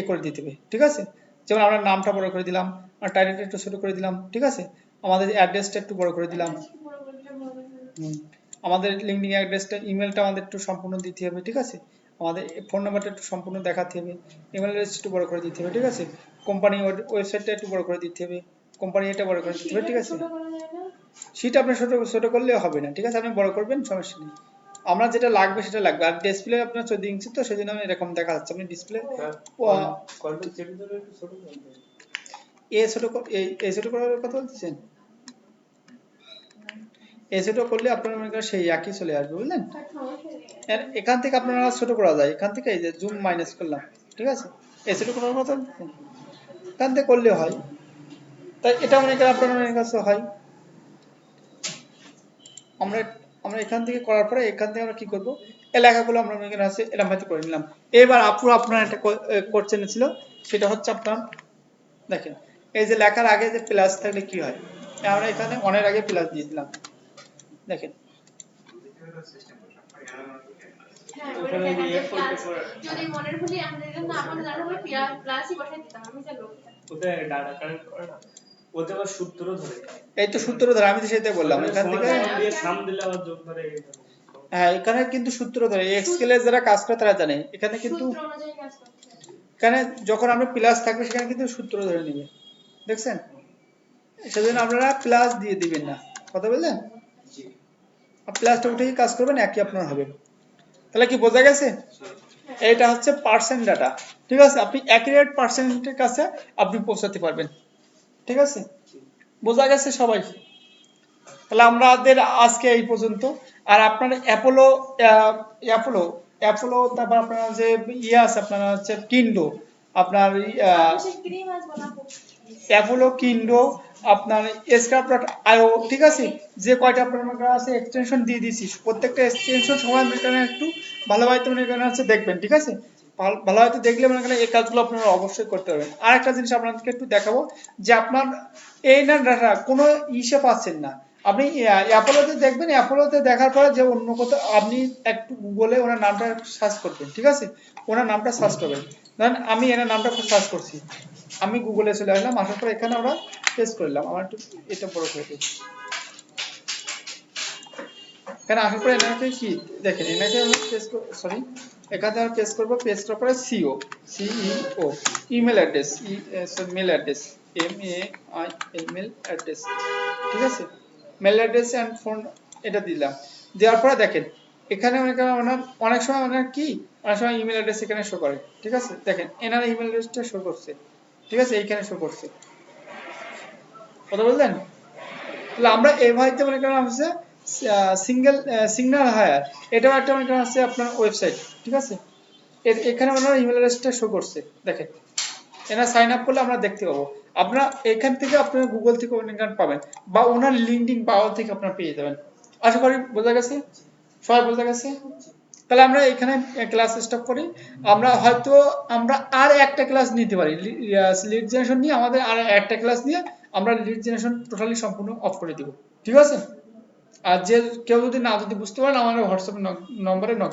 করে দিতে হবে। ঠিক আছে, যেমন আমরা নামটা বড় করে দিলাম, আর টাইটেলটা একটু ছোট করে দিলাম। ঠিক আছে, আমাদের অ্যাড্রেসটা একটু বড় করে দিলাম, আমাদের লিঙ্কডিন অ্যাড্রেসটা, ইমেলটা আমাদের একটু সম্পূর্ণ দিতে হবে। ঠিক আছে, আমাদের ফোন নাম্বারটা একটু সম্পূর্ণ দেখাতে হবে, ইমেল অ্যাড্রেস একটু বড় করে দিতে হবে। ঠিক আছে, কোম্পানি ওয়েবসাইটটা একটু বড় করে দিতে হবে, কোম্পানি এটা বড় করে দিতে হবে। ঠিক আছে, সেটা আপনি ছোট করলে হবে না। ঠিক আছে, আপনি বড় করবেন, সমস্যা নেই। আমরা যেটা লাগবে সেটা লাগবে। আর ডিসপ্লে আপনার 14 ইঞ্চি, তো সেজন্য আমি এরকম দেখা যাচ্ছে। আপনি ডিসপ্লে ছোট করার কথা বলছেন, ছোট করলে আপনার মনে করেন সেই একই চলে আসবে, বুঝলেন? এখান থেকে আপনারা ছোট করা যায়, এখান থেকে এই যে জুম মাইনাস করলাম। ঠিক আছে, ছোট করার কথা এখান থেকে করলে হয়। তাই এটা মনে করেন আপনার কাছে হয়। আমরা আমরা এখান থেকে করার পরে এখান থেকে আমরা কি করব, এই লেখাগুলো আমরা এখানে আছে এরকম ভাবে করে নিলাম। এবার আপনার একটা কোশ্চেন ছিল, সেটা হচ্ছে আপনার দেখেন এই যে লেখার আগে যে প্লাস থাকলে কি হয়, আমরা এখানে অনের আগে প্লাস দিয়ে দিলাম। দেখেন হ্যাঁ ওটা ওখানে দেখা গিয়ে যায় করতে প্লাস পারে। যদি মনের ভুলে আমাদের জন্য আমার জানা হলে প্লাসই বসাই দিতাম আমি যা লোক ওদের ডাটা কানেক্ট করে না, ওতে আবার সূত্র ধরে। এই তো সূত্র ধরে, আমি তো সেটাই বললাম এখান থেকে। সমাধান দিয়ে সাম দিলে আবার যোগ ধরে। হ্যাঁ এখানে কিন্তু সূত্র ধরে, এক্সেল এ যারা কাজ করে তারা জানে এখানে কিন্তু সূত্র অনুযায়ী কাজ করতে হয়। এখানে যখন আপনি প্লাস থাকবে সেখানে কিন্তু সূত্র ধরে নেবে, দেখছেন? সেজন্য আপনারা প্লাস দিয়ে দিবেন না, কথা বললেন? জি। প্লাসটা উঠেই কাজ করবেন, একই আপনার হবে। তাহলে কি বোঝা গেছে? এটা হচ্ছে পার্সেন্ট ডাটা, ঠিক আছে? আপনি অ্যাকুরেট পার্সেন্টের কাছে আপনি পৌঁছাতে পারবেন, ঠিক আছে? বোঝা গেছে সবাই? তাহলে আমাদের আজকে এই পর্যন্ত। আর আপনার অ্যাপোলো অ্যাপোলো অ্যাপোলো তারপর আপনার যে ইয়ে আছে আপনার হচ্ছে কিন্ডো, আপনার ক্রিম আজ বানাবো। অ্যাপোলো কিন্ডো, আপনার স্ক্রাপডট আইও, ঠিক আছে? যে কয়টা আপনার আছে এক্সটেনশন দিয়ে দিয়েছি, প্রত্যেকটা এক্সটেনশন সময় মনে করেন একটু ভালোভাবে মনে করেন হচ্ছে দেখবেন, ঠিক আছে? ভালোভাবে দেখলে মনে করেন এই কাজগুলো আপনারা অবশ্যই করতে পারবেন। আর একটা জিনিস আপনাদেরকে একটু দেখাবো, যে আপনার এই না ডাটা কোনো ইসে পাচ্ছেন না, আপনি অ্যাপোলোতে দেখবেন, অ্যাপোলোতে দেখার পরে যে অন্য কোথাও আপনি একটু গুগলে ওনার নামটা সার্চ করবেন, ঠিক আছে? ওনার নামটা সার্চ করবেন। ধরেন আমি এনার নামটা সার্চ করছি, আমি গুগলে চলে আসলাম, আসার পর এখানে আমরা পেস্ট করলাম, আমার একটু এটা বড় করে দিই। এখানে আসার পরে এনাকে কি দেখেন, এনাকে আমরা পেস্ট সরি এখানে আমরা পেস্ট করব, পেস্ট করার পরে CEO email address, mail address, mail address, ঠিক আছে? মেল অ্যাড্রেস এন্ড ফোন এটা দিলাম। দেওয়ার পরে দেখেন এখানে অনেক সময় কি অনেক সময় ইমেল অ্যাড্রেস এখানে শো করে, ঠিক আছে? দেখেন এনার ইমেল অ্যাড্রেসটা শো করছে, ঠিক আছে? এইখানে শো করছে, কথা বললেন? তাহলে আমরা এইভাবে মনে করেন হচ্ছে সিগন্যাল হায়ার, এটাও একটা মনে করেন হচ্ছে আপনার ওয়েবসাইট, ঠিক আছে? এখানে ওনার ইমেল অ্যাড্রেসটা শো করছে, দেখেন এনার সাইন আপ করলে আমরা দেখতে পাবো। আপনারা এখান থেকে আপনারা গুগল থেকে মনে করেন পাবেন, বা ওনার লিঙ্কডিন বায়ো থেকে আপনারা পেয়ে যাবেন। আশা করি বোঝা গেছে, সবাই বোঝা গেছে? তাহলে আমরা এখানে ক্লাস স্টপ করি। আমরা আর একটা ক্লাস নিতে পারি, লিড জেনারেশন নিয়ে আমাদের আর একটা ক্লাস নিয়ে আমরা লিড জেনারেশন টোটালি সম্পূর্ণ অফ করে দিব, ঠিক আছে? আর যে কেউ যদি বুঝতে পারেন আমাদের হোয়াটসঅ্যাপ নম্বরে নক